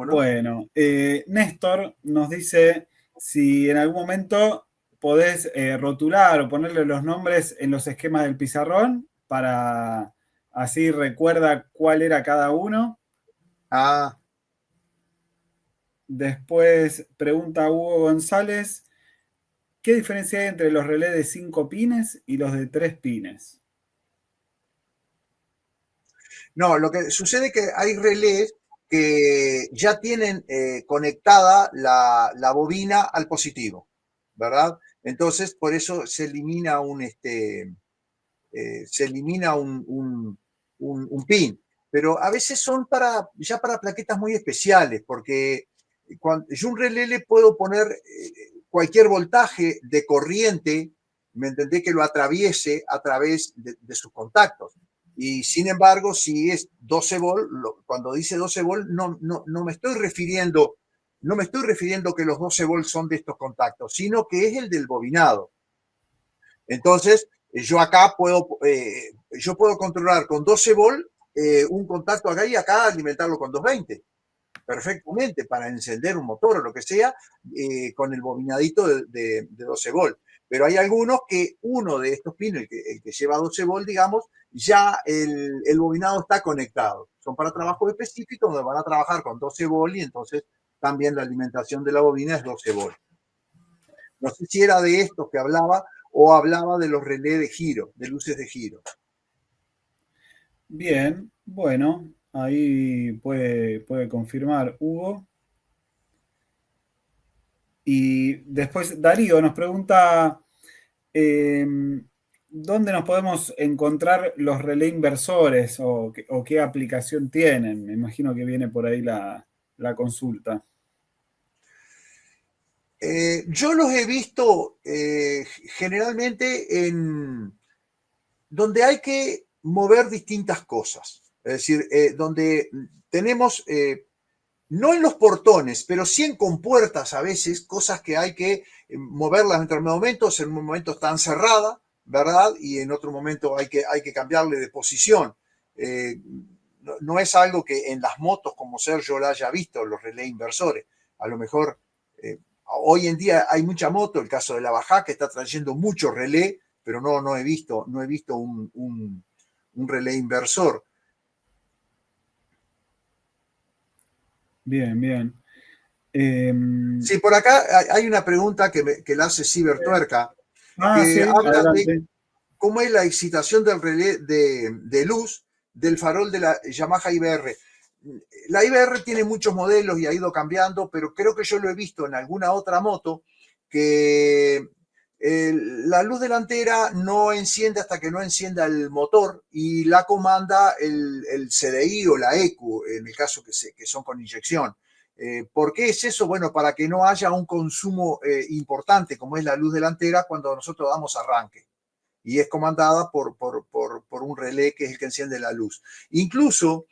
Bueno, Néstor nos dice si en algún momento podés rotular o ponerle los nombres en los esquemas del pizarrón para así recuerda cuál era cada uno. Después pregunta Hugo González, ¿qué diferencia hay entre los relés de 5 pines y los de 3 pines? No, lo que sucede es que hay relés que ya tienen conectada la bobina al positivo, ¿verdad? Entonces, por eso se elimina un pin. Pero a veces son ya para plaquetas muy especiales, porque yo un relé le puedo poner cualquier voltaje de corriente, ¿me entendés? Que lo atraviese a través de sus contactos. Y sin embargo, si es 12 volt, cuando dice 12 volt, no me estoy refiriendo que los 12 volt son de estos contactos, sino que es el del bobinado. Entonces, yo acá puedo controlar con 12 volt un contacto acá y acá alimentarlo con 220 perfectamente para encender un motor o lo que sea, con el bobinadito de 12 volt. Pero hay algunos que uno de estos pines, el que lleva 12 volt, digamos, ya el bobinado está conectado. Son para trabajos específicos donde van a trabajar con 12 volt y entonces también la alimentación de la bobina es 12 volt. No sé si era de estos que hablaba o hablaba de los relés de giro, de luces de giro. Bien, bueno, ahí puede confirmar Hugo. Y después Darío nos pregunta, ¿dónde nos podemos encontrar los relé inversores o qué aplicación tienen? Me imagino que viene por ahí la consulta. Yo los he visto generalmente en donde hay que mover distintas cosas. Es decir, donde tenemos, no en los portones, pero sí en compuertas a veces, cosas que hay que moverlas entre momentos. En un momento están cerradas, ¿verdad? Y en otro momento hay que cambiarle de posición. No es algo que en las motos como Sergio la haya visto, los relés inversores. A lo mejor hoy en día hay mucha moto, el caso de la Baja, que está trayendo mucho relé, pero no he visto un relé inversor. Bien, bien. Sí, por acá hay una pregunta que la hace Cibertuerca, Sí, que habla adelante. de cómo es la excitación del relé de luz del farol de la Yamaha IBR. La IBR tiene muchos modelos y ha ido cambiando, pero creo que yo lo he visto en alguna otra moto que la luz delantera no enciende hasta que no encienda el motor y la comanda el CDI o la ECU, en el caso que son con inyección. ¿Por qué es eso? Bueno, para que no haya un consumo importante como es la luz delantera cuando nosotros damos arranque. Y es comandada por un relé que es el que enciende la luz. Incluso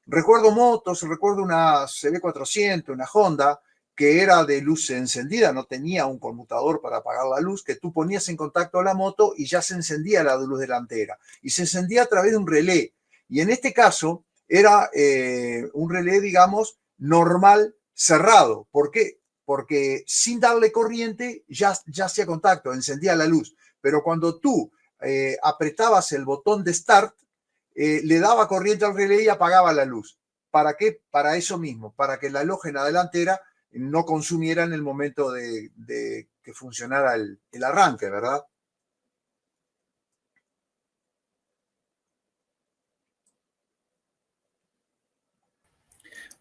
recuerdo motos, recuerdo una CB400, una Honda, que era de luz encendida, no tenía un conmutador para apagar la luz, que tú ponías en contacto a la moto y ya se encendía la luz delantera. Y se encendía a través de un relé. Y en este caso era un relé, digamos, normal, cerrado. ¿Por qué? Porque sin darle corriente ya hacía contacto, encendía la luz. Pero cuando tú apretabas el botón de start, le daba corriente al relé y apagaba la luz. ¿Para qué? Para eso mismo, para que la halógena delantera no consumiera en el momento de que funcionara el arranque, ¿verdad?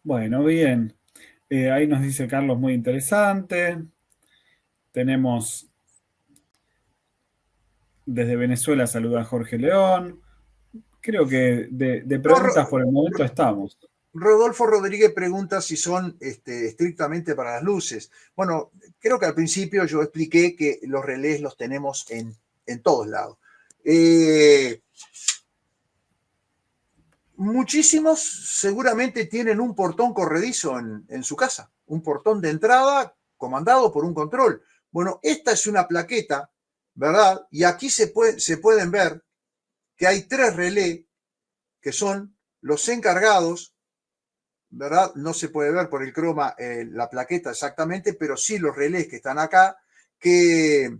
Bueno, bien. Ahí nos dice Carlos, muy interesante. Tenemos desde Venezuela, saluda a Jorge León. Creo que de preguntas por el momento estamos. Rodolfo Rodríguez pregunta si son estrictamente para las luces. Bueno, creo que al principio yo expliqué que los relés los tenemos en todos lados. Muchísimos seguramente tienen un portón corredizo en su casa, un portón de entrada comandado por un control. Bueno, esta es una plaqueta, ¿verdad? Y aquí se pueden ver que hay 3 relés que son los encargados, ¿verdad? No se puede ver por el croma la plaqueta exactamente, pero sí los relés que están acá, que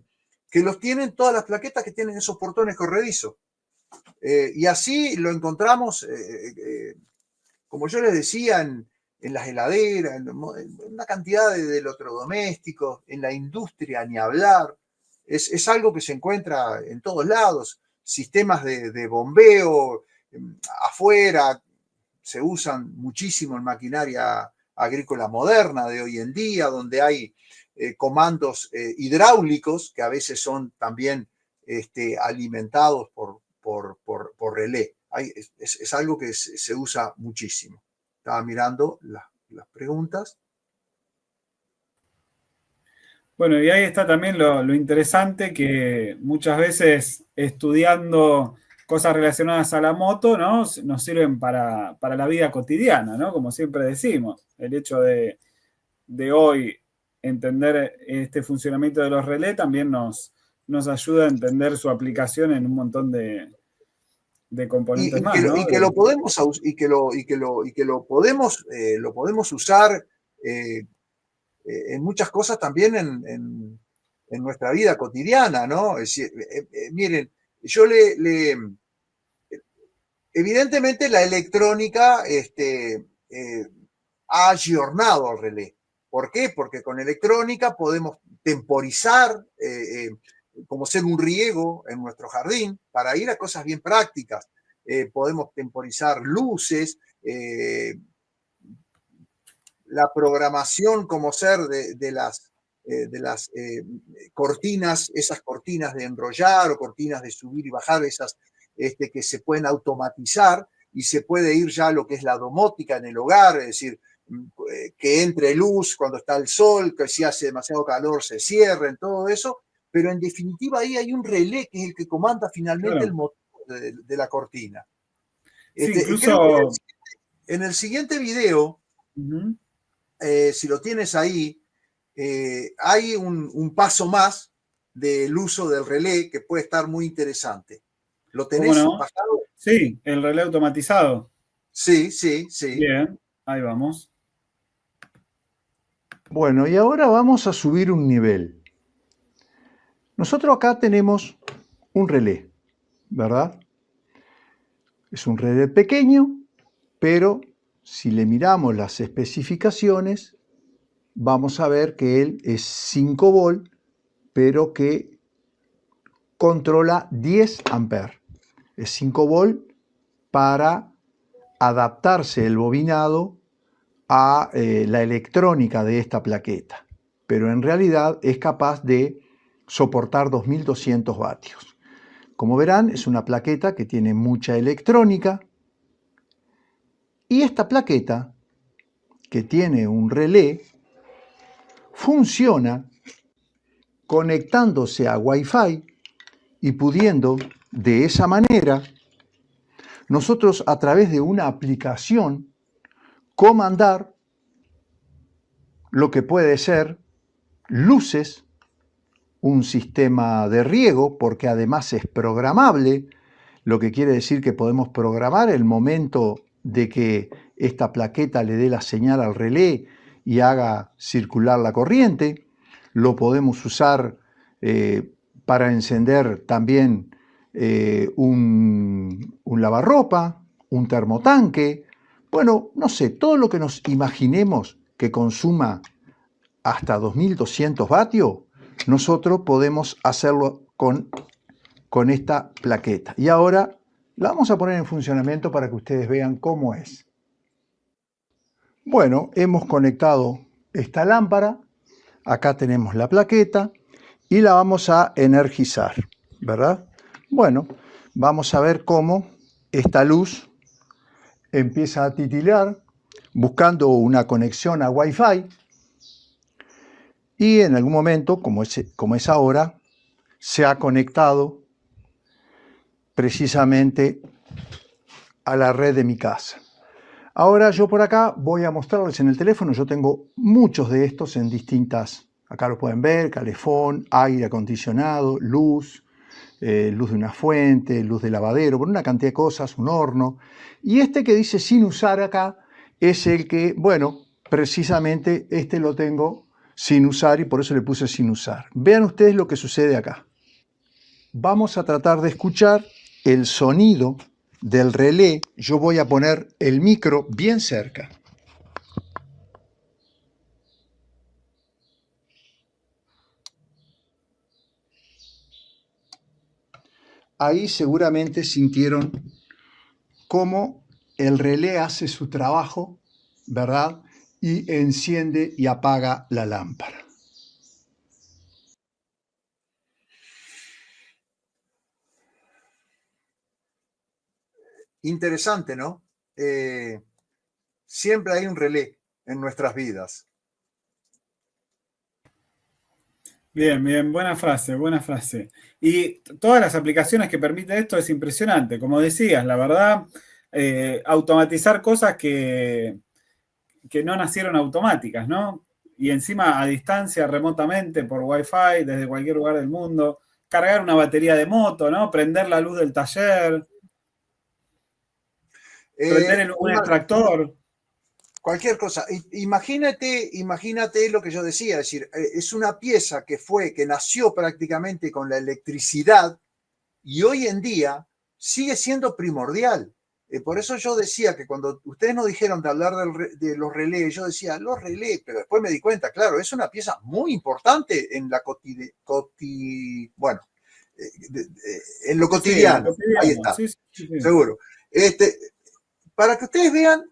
los tienen todas las plaquetas que tienen esos portones corredizos. Y así lo encontramos, como yo les decía, en las heladeras, en una cantidad de electrodomésticos, en la industria, ni hablar. Es algo que se encuentra en todos lados. Sistemas de bombeo afuera se usan muchísimo en maquinaria agrícola moderna de hoy en día, donde hay comandos hidráulicos que a veces son también alimentados por relé. Es algo que se usa muchísimo. Estaba mirando las preguntas. Bueno, y ahí está también lo interesante que muchas veces estudiando cosas relacionadas a la moto, ¿no? Nos sirven para la vida cotidiana, ¿no? Como siempre decimos, el hecho de hoy entender este funcionamiento de los relés también nos ayuda a entender su aplicación en un montón de de componentes y más, que, ¿no? y que lo podemos lo podemos usar en muchas cosas también en nuestra vida cotidiana, ¿no? Es decir, miren, yo evidentemente la electrónica ha ayornado al relé. ¿Por qué? Porque con electrónica podemos temporizar, como ser un riego en nuestro jardín, para ir a cosas bien prácticas. Podemos temporizar luces, la programación como ser de las cortinas, esas cortinas de enrollar o cortinas de subir y bajar, esas que se pueden automatizar y se puede ir ya a lo que es la domótica en el hogar, es decir, que entre luz cuando está el sol, que si hace demasiado calor se cierren, todo eso, pero en definitiva ahí hay un relé que es el que comanda finalmente Claro. el motor de la cortina. Sí, Creo incluso... que en el siguiente video, Uh-huh. si lo tienes ahí, hay un paso más del uso del relé que puede estar muy interesante. ¿Lo ¿Cómo tenés no? bajado? Sí, el relé automatizado. Sí, sí, sí. Bien, ahí vamos. Bueno, y ahora vamos a subir un nivel. Nosotros acá tenemos un relé, ¿verdad? Es un relé pequeño, pero si le miramos las especificaciones, vamos a ver que él es 5 volt, pero que controla 10 amperes. Es 5 volt para adaptarse el bobinado a la electrónica de esta plaqueta, pero en realidad es capaz de soportar 2200 vatios. Como verán, es una plaqueta que tiene mucha electrónica y esta plaqueta, que tiene un relé, funciona conectándose a Wi-Fi y pudiendo de esa manera nosotros a través de una aplicación comandar lo que puede ser luces, un sistema de riego, porque además es programable, lo que quiere decir que podemos programar el momento de que esta plaqueta le dé la señal al relé y haga circular la corriente. Lo podemos usar para encender también un lavarropa, un termotanque. Bueno, no sé, todo lo que nos imaginemos que consuma hasta 2200 vatios, nosotros podemos hacerlo con esta plaqueta. Y ahora la vamos a poner en funcionamiento para que ustedes vean cómo es. Bueno, hemos conectado esta lámpara, acá tenemos la plaqueta y la vamos a energizar, ¿verdad? Bueno, vamos a ver cómo esta luz empieza a titilar buscando una conexión a Wi-Fi y en algún momento, como es ahora, se ha conectado precisamente a la red de mi casa. Ahora yo por acá voy a mostrarles en el teléfono, yo tengo muchos de estos en distintas, acá lo pueden ver, calefón, aire acondicionado, luz, luz de una fuente, luz de lavadero, por una cantidad de cosas, un horno. Y este que dice sin usar acá es el que, bueno, precisamente este lo tengo sin usar y por eso le puse sin usar. Vean ustedes lo que sucede acá. Vamos a tratar de escuchar el sonido del relé. Yo voy a poner el micro bien cerca. Ahí seguramente sintieron cómo el relé hace su trabajo, ¿verdad? Y enciende y apaga la lámpara. Interesante, ¿no? Siempre hay un relé en nuestras vidas. Bien, bien, buena frase, buena frase. Y todas las aplicaciones que permite esto es impresionante. Como decías, la verdad, automatizar cosas que no nacieron automáticas, ¿no? Y encima a distancia, remotamente, por Wi-Fi, desde cualquier lugar del mundo. Cargar una batería de moto, ¿no? Prender la luz del taller. Prender un extractor. Cualquier cosa. Imagínate lo que yo decía, es decir, es una pieza que nació prácticamente con la electricidad y hoy en día sigue siendo primordial. Por eso yo decía que cuando ustedes nos dijeron de hablar de los relés, yo decía los relés, pero después me di cuenta, claro, es una pieza muy importante en la en lo cotidiano. Sí, ahí está, sí. Seguro. Para que ustedes vean,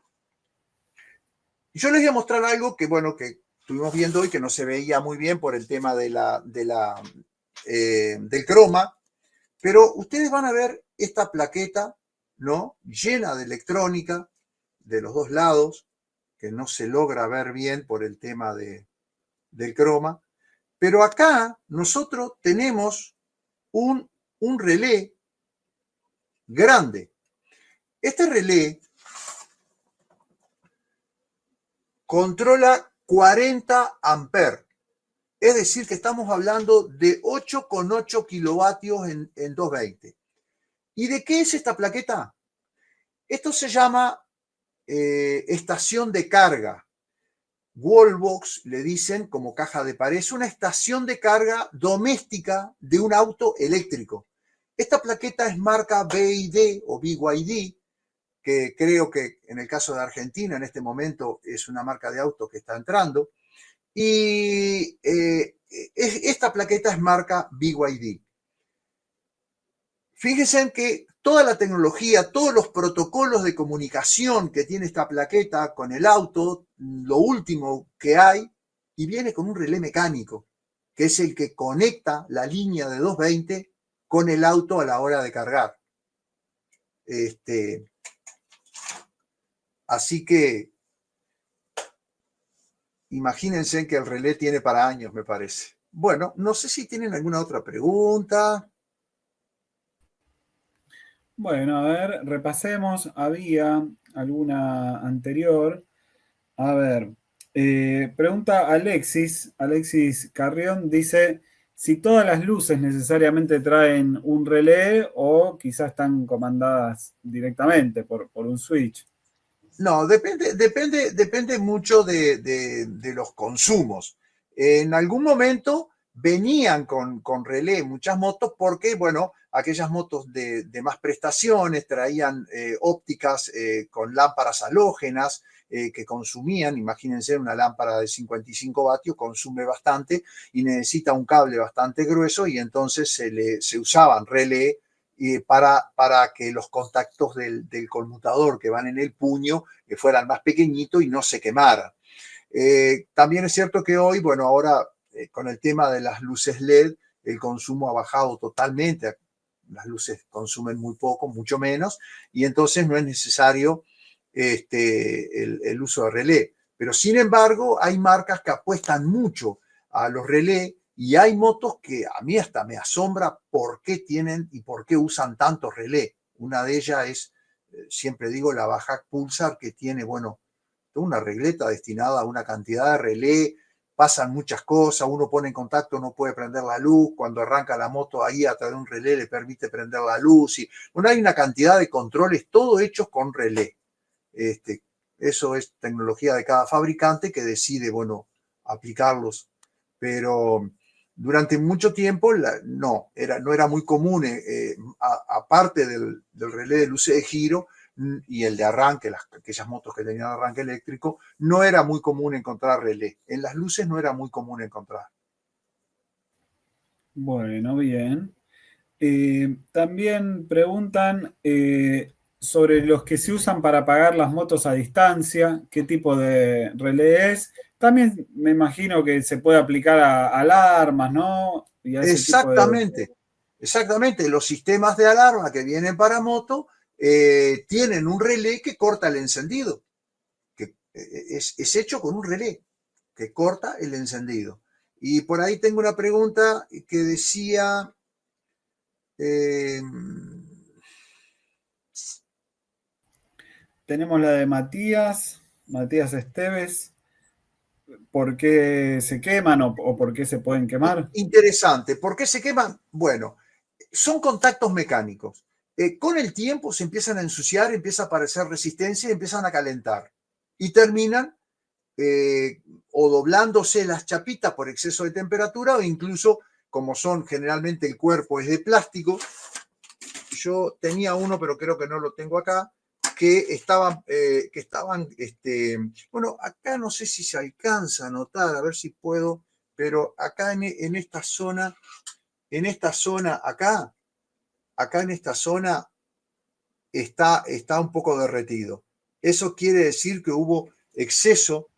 yo les voy a mostrar algo que, bueno, que estuvimos viendo y que no se veía muy bien por el tema del croma, pero ustedes van a ver esta plaqueta, ¿no? Llena de electrónica de los dos lados, que no se logra ver bien por el tema del croma. Pero acá nosotros tenemos un relé grande. Este relé controla 40 amperes. Es decir, que estamos hablando de 8,8 kilovatios en 220. ¿Y de qué es esta plaqueta? Esto se llama estación de carga. Wallbox le dicen como caja de pared. Es una estación de carga doméstica de un auto eléctrico. Esta plaqueta es marca BYD o BYD, que creo que en el caso de Argentina en este momento es una marca de auto que está entrando. Y esta plaqueta es marca BYD. Fíjense en que toda la tecnología, todos los protocolos de comunicación que tiene esta plaqueta con el auto, lo último que hay, y viene con un relé mecánico, que es el que conecta la línea de 220 con el auto a la hora de cargar. Así que imagínense que el relé tiene para años, me parece. Bueno, no sé si tienen alguna otra pregunta. Bueno, a ver, repasemos. Había alguna anterior. A ver, pregunta Alexis Carrión, dice si todas las luces necesariamente traen un relé o quizás están comandadas directamente por un switch. No, depende mucho de los consumos. En algún momento venían con relé muchas motos porque, bueno, aquellas motos de más prestaciones traían ópticas con lámparas halógenas que consumían, imagínense una lámpara de 55 vatios, consume bastante y necesita un cable bastante grueso y entonces se usaban relé para que los contactos del conmutador que van en el puño fueran más pequeñitos y no se quemaran. También es cierto que hoy, bueno, ahora con el tema de las luces LED, el consumo ha bajado totalmente. Las luces consumen muy poco, mucho menos, y entonces no es necesario el uso de relé. Pero sin embargo, hay marcas que apuestan mucho a los relés y hay motos que a mí hasta me asombra por qué tienen y por qué usan tanto relé. Una de ellas es, siempre digo, la Baja Pulsar, que tiene, bueno, una regleta destinada a una cantidad de relé, pasan muchas cosas, uno pone en contacto, no puede prender la luz, cuando arranca la moto ahí a través de un relé le permite prender la luz, y bueno, hay una cantidad de controles, todo hechos con relé. Eso es tecnología de cada fabricante que decide, bueno, aplicarlos, pero durante mucho tiempo no era muy común, aparte del relé de luces de giro y el de arranque, aquellas motos que tenían arranque eléctrico, no era muy común encontrar relé. En las luces no era muy común encontrar. Bueno, bien. También preguntan sobre los que se usan para apagar las motos a distancia, qué tipo de relé es. También me imagino que se puede aplicar a alarmas, ¿no? Y a ese exactamente. Exactamente. Los sistemas de alarma que vienen para moto tienen un relé que corta el encendido, que es hecho con un relé que corta el encendido. Y por ahí tengo una pregunta que decía, tenemos la de Matías Esteves. ¿Por qué se queman o por qué se pueden quemar? Interesante. ¿Por qué se queman? Bueno, son contactos mecánicos. con el tiempo se empiezan a ensuciar, empieza a aparecer resistencia y empiezan a calentar. Y terminan o doblándose las chapitas por exceso de temperatura o incluso, como son generalmente el cuerpo es de plástico, yo tenía uno, pero creo que no lo tengo acá, que estaban, bueno, acá no sé si se alcanza a notar, a ver si puedo, pero acá en esta zona, acá en esta zona está un poco derretido. Eso quiere decir que hubo exceso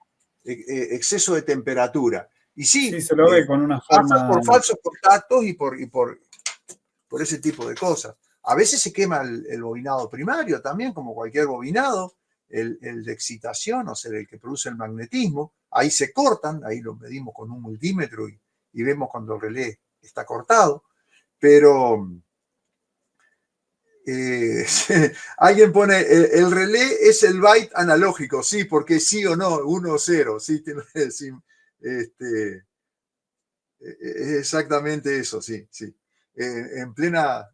de temperatura. Y sí, se lo ve con una pasa forma... por falsos contactos y por ese tipo de cosas. A veces se quema el bobinado primario también, como cualquier bobinado, el de excitación, o sea, el que produce el magnetismo. Ahí se cortan, ahí lo medimos con un multímetro y vemos cuando el relé está cortado. Pero alguien pone, el relé es el byte analógico, sí, porque sí o no, 1 o 0, sí, tiene que decir, exactamente eso, sí, sí. En plena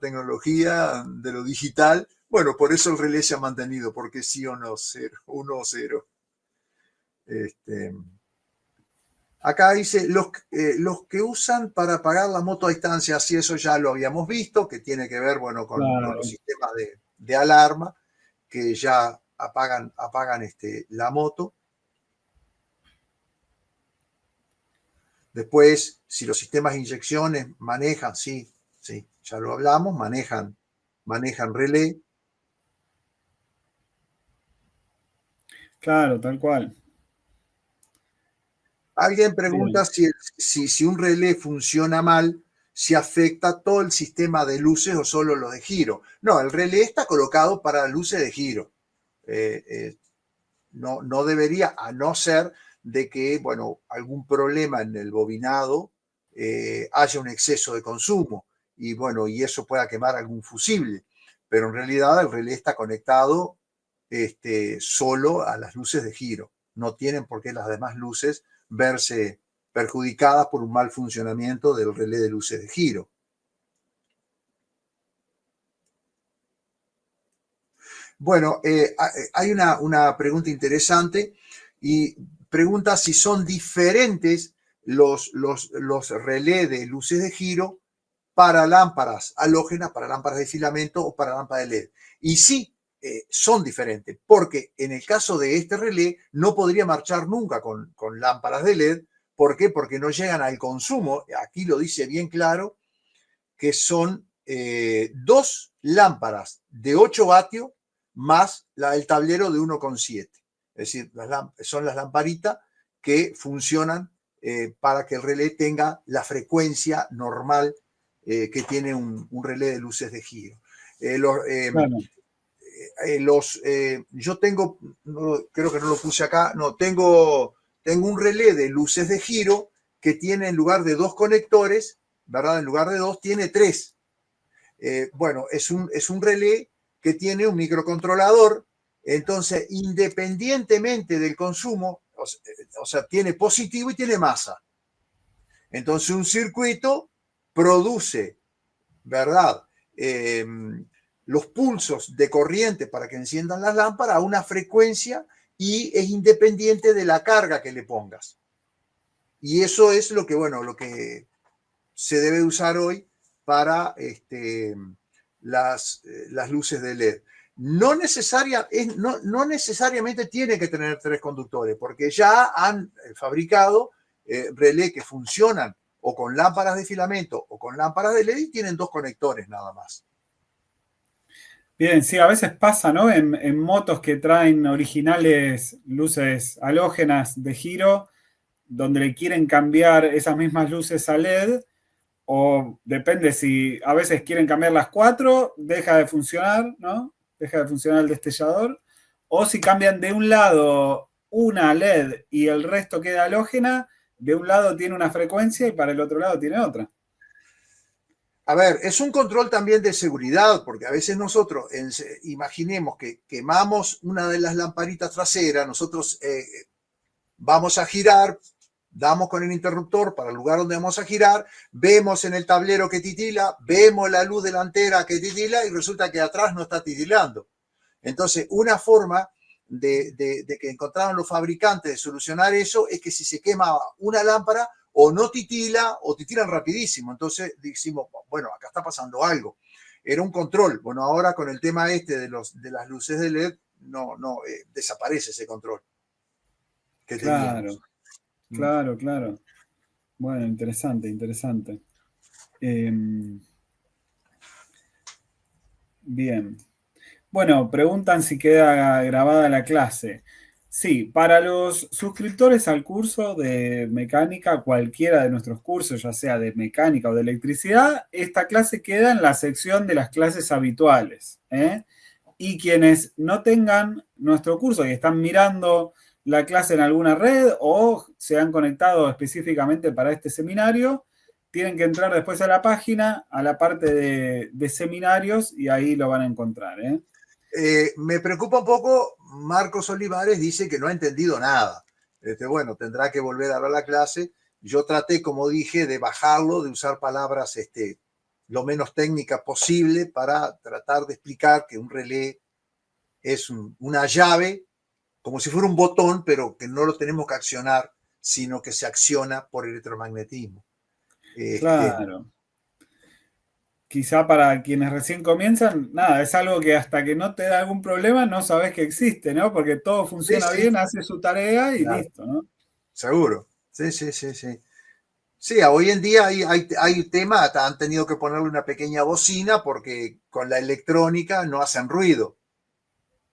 tecnología de lo digital, bueno, por eso el relé se ha mantenido, porque sí o no, 0, 1 o 0. Acá dice, los que usan para apagar la moto a distancia, sí, eso ya lo habíamos visto, que tiene que ver, bueno, con los sistemas de alarma, que ya apagan la moto. Después, si los sistemas de inyecciones manejan, sí, ya lo hablamos, manejan relé. Claro, tal cual. Alguien pregunta si un relé funciona mal, si afecta todo el sistema de luces o solo los de giro. No, el relé está colocado para luces de giro. No debería, a no ser de que, bueno, algún problema en el bobinado haya un exceso de consumo y, bueno, y eso pueda quemar algún fusible. Pero en realidad el relé está conectado solo a las luces de giro. No tienen por qué las demás luces verse perjudicadas por un mal funcionamiento del relé de luces de giro. Bueno, hay una pregunta interesante y pregunta si son diferentes los relés de luces de giro para lámparas halógenas, para lámparas de filamento o para lámparas de LED. Y sí, son diferentes, porque en el caso de este relé no podría marchar nunca con lámparas de LED. ¿Por qué? Porque no llegan al consumo. Aquí lo dice bien claro, que son 2 lámparas de 8 vatios más el tablero de 1,7. Es decir, son las lamparitas que funcionan para que el relé tenga la frecuencia normal que tiene un relé de luces de giro. Claro. Yo tengo, creo que no lo puse acá, no, tengo un relé de luces de giro que tiene en lugar de 2 conectores, ¿verdad? En lugar de 2 tiene 3. Bueno, es un relé que tiene un microcontrolador, entonces independientemente del consumo, o sea, tiene positivo y tiene masa. Entonces un circuito produce, ¿verdad? Los pulsos de corriente para que enciendan las lámparas a una frecuencia y es independiente de la carga que le pongas. Y eso es lo que se debe usar hoy para las luces de LED. No necesariamente tiene que tener 3 conductores, porque ya han fabricado relés que funcionan o con lámparas de filamento o con lámparas de LED y tienen 2 conectores nada más. Bien, sí, a veces pasa, ¿no? En motos que traen originales luces halógenas de giro, donde le quieren cambiar esas mismas luces a LED, o depende si a veces quieren cambiar las 4, deja de funcionar, ¿no? Deja de funcionar el destellador, o si cambian de un lado una LED y el resto queda halógena, de un lado tiene una frecuencia y para el otro lado tiene otra. A ver, es un control también de seguridad, porque a veces nosotros, imaginemos que quemamos una de las lamparitas traseras, nosotros vamos a girar, damos con el interruptor para el lugar donde vamos a girar, vemos en el tablero que titila, vemos la luz delantera que titila y resulta que atrás no está titilando. Entonces, una forma de que encontraron los fabricantes de solucionar eso es que si se quema una lámpara o no titila o titilan rapidísimo. Entonces decimos, bueno, acá está pasando algo. Era un control. Bueno, ahora con el tema de las luces de LED, desaparece ese control que teníamos. Claro, claro. Bueno, interesante, interesante. Bien. Bueno, preguntan si queda grabada la clase. Sí, para los suscriptores al curso de mecánica, cualquiera de nuestros cursos, ya sea de mecánica o de electricidad, esta clase queda en la sección de las clases habituales, ¿eh? Y quienes no tengan nuestro curso y están mirando la clase en alguna red o se han conectado específicamente para este seminario, tienen que entrar después a la página, a la parte de seminarios, y ahí lo van a encontrar, ¿eh? Me preocupa un poco, Marcos Olivares dice que no ha entendido nada. Bueno, tendrá que volver a ver la clase. Yo traté, como dije, de bajarlo, de usar palabras lo menos técnicas posible para tratar de explicar que un relé es una llave, como si fuera un botón, pero que no lo tenemos que accionar, sino que se acciona por electromagnetismo. Claro. Quizá para quienes recién comienzan, nada, es algo que hasta que no te da algún problema no sabes que existe, ¿no? Porque todo funciona Sí, bien, hace su tarea y claro, listo, ¿no? seguro. Sí. Sí, hoy en día hay temas, han tenido que ponerle una pequeña bocina porque con la electrónica no hacen ruido.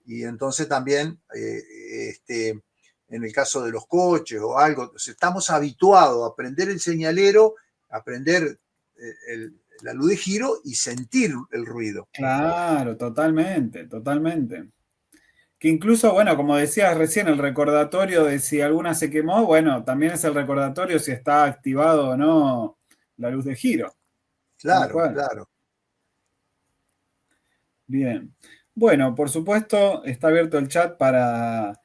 Y entonces también, en el caso de los coches o algo, estamos habituados a prender el señalero, a prender la luz de giro y sentir el ruido. Claro, totalmente, totalmente. Que incluso, bueno, como decías recién, el recordatorio de si alguna se quemó, bueno, también es el recordatorio si está activado o no la luz de giro. Tal Claro, cual. claro. Bien. Bueno, por supuesto, está abierto el chat para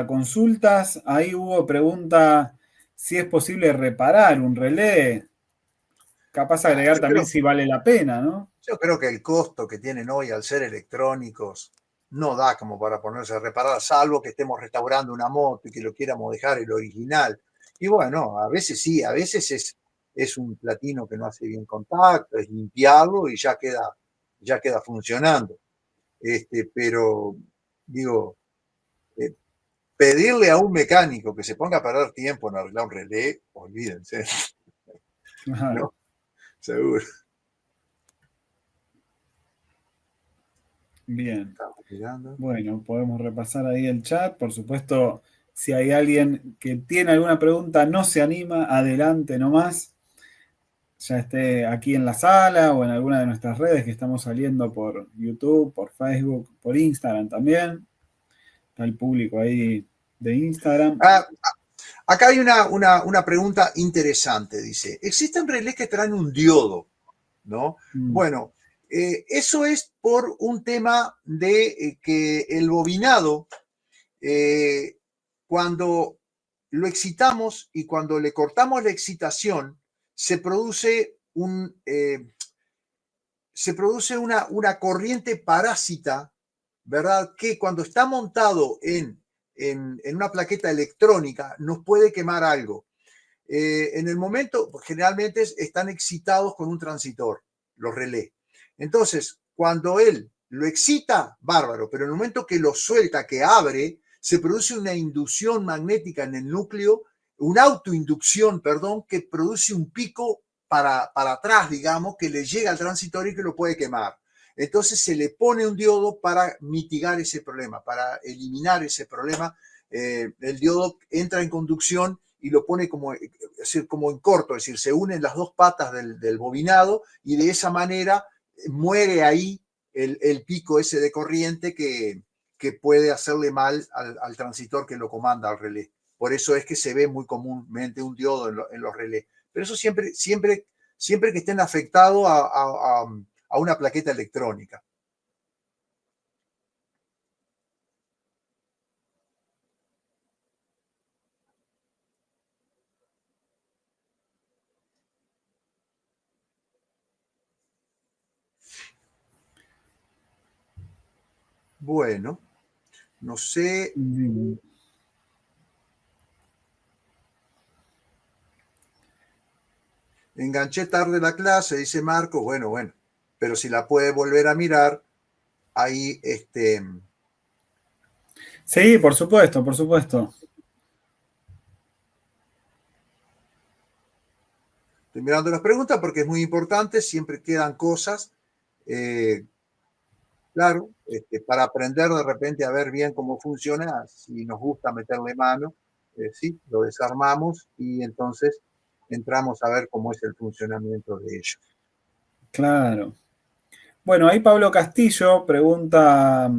consultas. Ahí hubo pregunta si es posible reparar un relé. Capaz agregar también si vale la pena, ¿no? Yo creo que el costo que tienen hoy al ser electrónicos no da como para ponerse a reparar, salvo que estemos restaurando una moto y que lo quieramos dejar el original. Y bueno, a veces sí, a veces es un platino que no hace bien contacto, es limpiarlo y ya queda funcionando. Pero digo, pedirle a un mecánico que se ponga a perder tiempo en arreglar un relé, olvídense. Claro. No, seguro. Bien. Estamos mirando. Bueno, podemos repasar ahí el chat. Por supuesto, si hay alguien que tiene alguna pregunta, no se anima, adelante nomás. Ya esté aquí en la sala o en alguna de nuestras redes que estamos saliendo por YouTube, por Facebook, por Instagram también. Está el público ahí de Instagram. Acá hay una pregunta interesante, dice, ¿existen relés que traen un diodo? ¿No? Bueno, eso es por un tema de que el bobinado, cuando lo excitamos y cuando le cortamos la excitación, se produce una corriente parásita, ¿verdad? Que cuando está montado en una plaqueta electrónica nos puede quemar algo. En el momento, generalmente están excitados con un transitor, los relés. Entonces, cuando él lo excita, bárbaro, pero en el momento que lo suelta, que abre, se produce una inducción magnética en el núcleo, una autoinducción, perdón, que produce un pico para atrás, digamos, que le llega al transitor y que lo puede quemar. Entonces se le pone un diodo para mitigar ese problema, para eliminar ese problema. El diodo entra en conducción y lo pone como en corto, es decir, se unen las dos patas del bobinado y de esa manera muere ahí el pico ese de corriente que puede hacerle mal al transitor que lo comanda al relé. Por eso es que se ve muy comúnmente un diodo en los relés. Pero eso siempre que estén afectados a una plaqueta electrónica. Bueno, no sé. Enganché tarde la clase, dice Marco. Bueno, pero si la puede volver a mirar, ahí Sí, por supuesto, por supuesto. Estoy mirando las preguntas porque es muy importante, siempre quedan cosas. Claro, para aprender de repente a ver bien cómo funciona, si nos gusta meterle mano, sí, lo desarmamos y entonces entramos a ver cómo es el funcionamiento de ellos. Claro. Bueno, ahí Pablo Castillo pregunta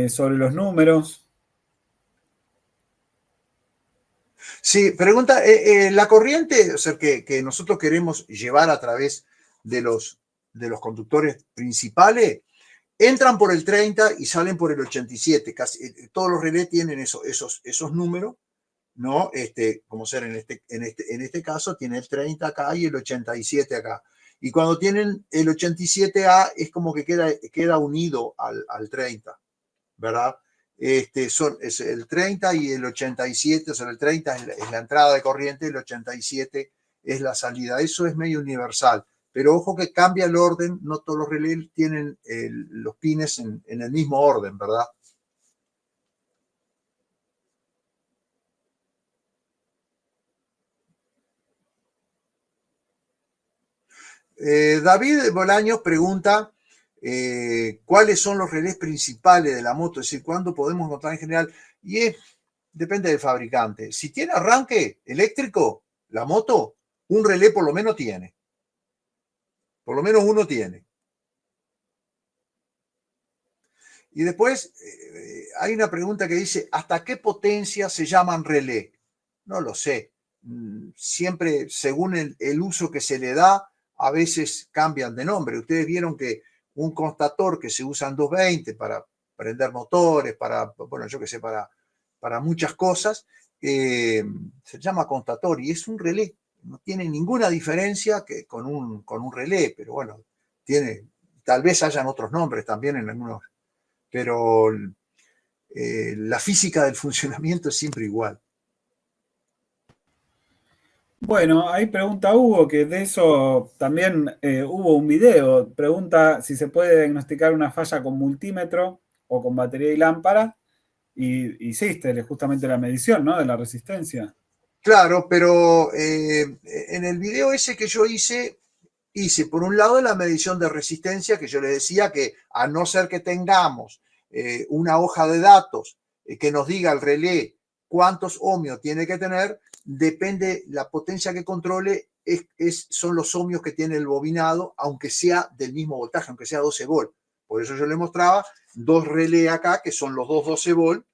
sobre los números. Sí, pregunta, la corriente, o sea, que nosotros queremos llevar a través de los conductores principales, entran por el 30 y salen por el 87. Casi, todos los relés tienen esos números, ¿no? Como ser en este caso, tiene el 30 acá y el 87 acá. Y cuando tienen el 87A es como que queda unido al 30, ¿verdad? Es el 30 y el 87, o sea, el 30 es la entrada de corriente, el 87 es la salida. Eso es medio universal. Pero ojo que cambia el orden, no todos los relés tienen los pines en el mismo orden, ¿verdad? David Bolaños pregunta cuáles son los relés principales de la moto, es decir, cuándo podemos encontrar en general. Y depende del fabricante. Si tiene arranque eléctrico, la moto, un relé por lo menos tiene. Por lo menos uno tiene. Y después hay una pregunta que dice, ¿hasta qué potencia se llaman relé? No lo sé. Siempre, según el uso que se le da, a veces cambian de nombre. Ustedes vieron que un constator que se usa en 220 para prender motores, bueno, yo qué sé, para muchas cosas, se llama constator y es un relé. No tiene ninguna diferencia que con un relé, pero bueno, tal vez hayan otros nombres también en algunos, pero la física del funcionamiento es siempre igual. Bueno, ahí pregunta Hugo, que de eso también hubo un video. Pregunta si se puede diagnosticar una falla con multímetro o con batería y lámpara. Y hiciste justamente la medición, ¿no? De la resistencia. Claro, pero en el video ese que yo hice por un lado la medición de resistencia, que yo le decía que a no ser que tengamos una hoja de datos que nos diga el relé cuántos ohmios tiene que tener, depende la potencia que controle, son los ohmios que tiene el bobinado, aunque sea del mismo voltaje, aunque sea 12 volt. Por eso yo le mostraba dos relés acá, que son los dos 12 volt,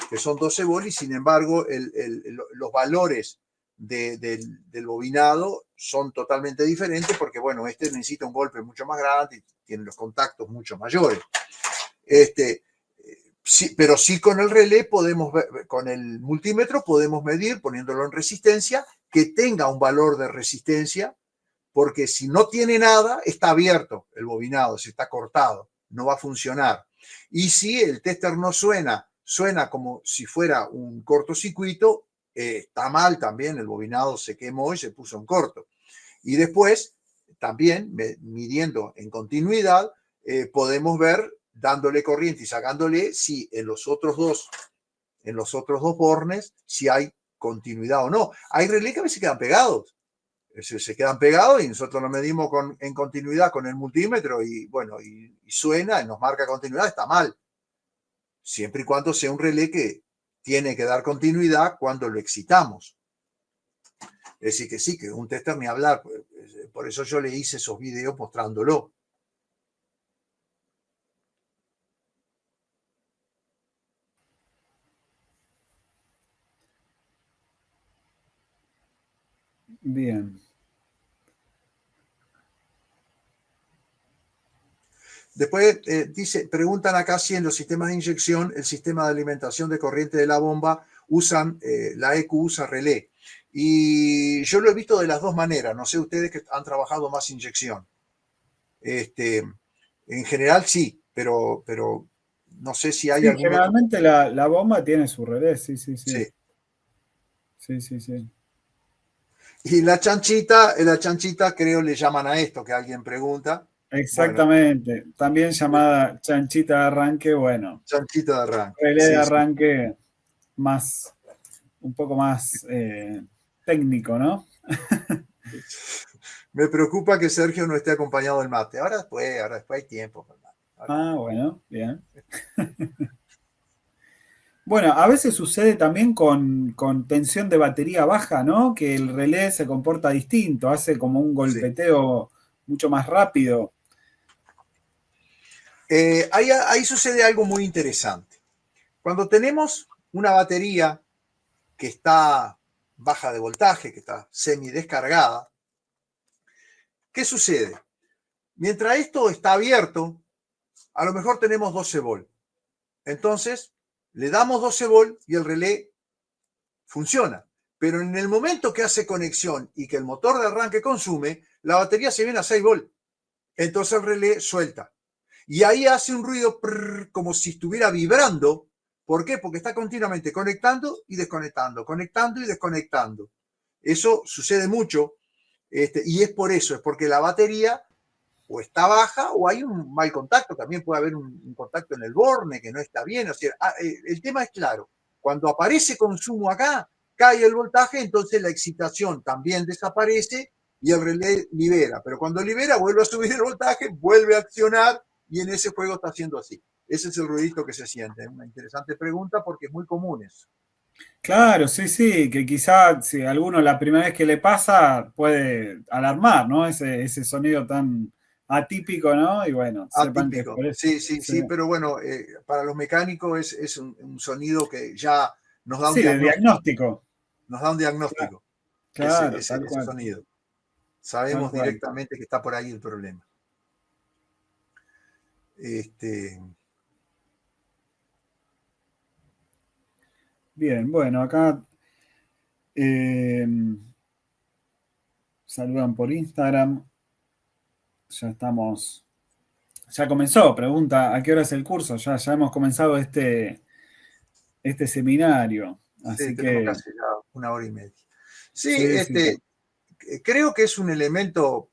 que son 12 volt, y sin embargo los valores del bobinado son totalmente diferentes porque, bueno, necesita un golpe mucho más grande y tiene los contactos mucho mayores. Sí, pero sí con el relé podemos ver, con el multímetro podemos medir, poniéndolo en resistencia, que tenga un valor de resistencia, porque si no tiene nada, está abierto el bobinado, si está cortado, no va a funcionar. Y si el tester no suena como si fuera un cortocircuito, está mal también, el bobinado se quemó y se puso en corto. Y después, también midiendo en continuidad, podemos ver, dándole corriente y sacándole, si en los otros dos bornes, si hay continuidad o no. Hay relés que a veces quedan pegados. Se quedan pegados y nosotros lo medimos en continuidad con el multímetro y bueno, y suena y nos marca continuidad, está mal. Siempre y cuando sea un relé que tiene que dar continuidad cuando lo excitamos. Es decir, que sí, que un tester ni hablar. Por eso yo le hice esos videos mostrándolo. Bien. Después preguntan acá si en los sistemas de inyección, el sistema de alimentación de corriente de la bomba usan, la EQ usa relé. Y yo lo he visto de las dos maneras. No sé ustedes que han trabajado más inyección. En general sí, pero No sé si hay Sí, algún otro. generalmente la bomba tiene su relé, sí, sí, sí. Sí. Sí, sí, sí. Y la chanchita creo le llaman a esto, que alguien pregunta. Bueno, Exactamente. También llamada chanchita de arranque, bueno, chanchita de arranque. relé de Sí, sí. arranque más, un poco más técnico, ¿no? Me preocupa que Sergio no esté acompañado del mate. Ahora después hay tiempo para el mate. Ah, bueno, bien. Bueno, a veces sucede también con tensión de batería baja, ¿no? Que el relé se comporta distinto, hace como un Sí. golpeteo mucho más rápido. Ahí sucede algo muy interesante. Cuando tenemos una batería que está baja de voltaje, que está semi descargada, ¿qué sucede? Mientras esto está abierto, a lo mejor tenemos 12 volt. Entonces, le damos 12 volt y el relé funciona. Pero en el momento que hace conexión y que el motor de arranque consume, la batería se viene a 6 volt. Entonces el relé suelta. Y ahí hace un ruido como si estuviera vibrando. ¿Por qué? Porque está continuamente conectando y desconectando, conectando y desconectando. Eso sucede mucho y es por eso, es porque la batería o está baja o hay un mal contacto. También puede haber un contacto en el borne que no está bien. O sea, el tema es claro. Cuando aparece consumo acá, cae el voltaje, entonces la excitación también desaparece y el relé libera. Pero cuando libera, vuelve a subir el voltaje, vuelve a accionar y en ese juego está haciendo así. Ese es el ruidito que se siente. Es una interesante pregunta porque es muy común eso. Claro, sí, sí, que quizá si a alguno la primera vez que le pasa puede alarmar, ¿no? Ese sonido tan atípico, ¿no? Y bueno, sepan que es Atípico, por eso. sí, sí, Sí, sí, pero bueno, para los mecánicos es un sonido que ya nos da un sí, de diagnóstico. diagnóstico. Nos da un Claro, diagnóstico claro, tal ese cual, sonido. tal Sabemos cual. directamente que está por ahí el problema. Este, Bien, bueno, acá eh, saludan por Instagram. Ya estamos, ya comenzó, pregunta, ¿a qué hora es el curso? Ya hemos comenzado este seminario. sí, Así tenemos que, casi ya 1 hora y media. Sí, sí, sí, sí. creo que es un elemento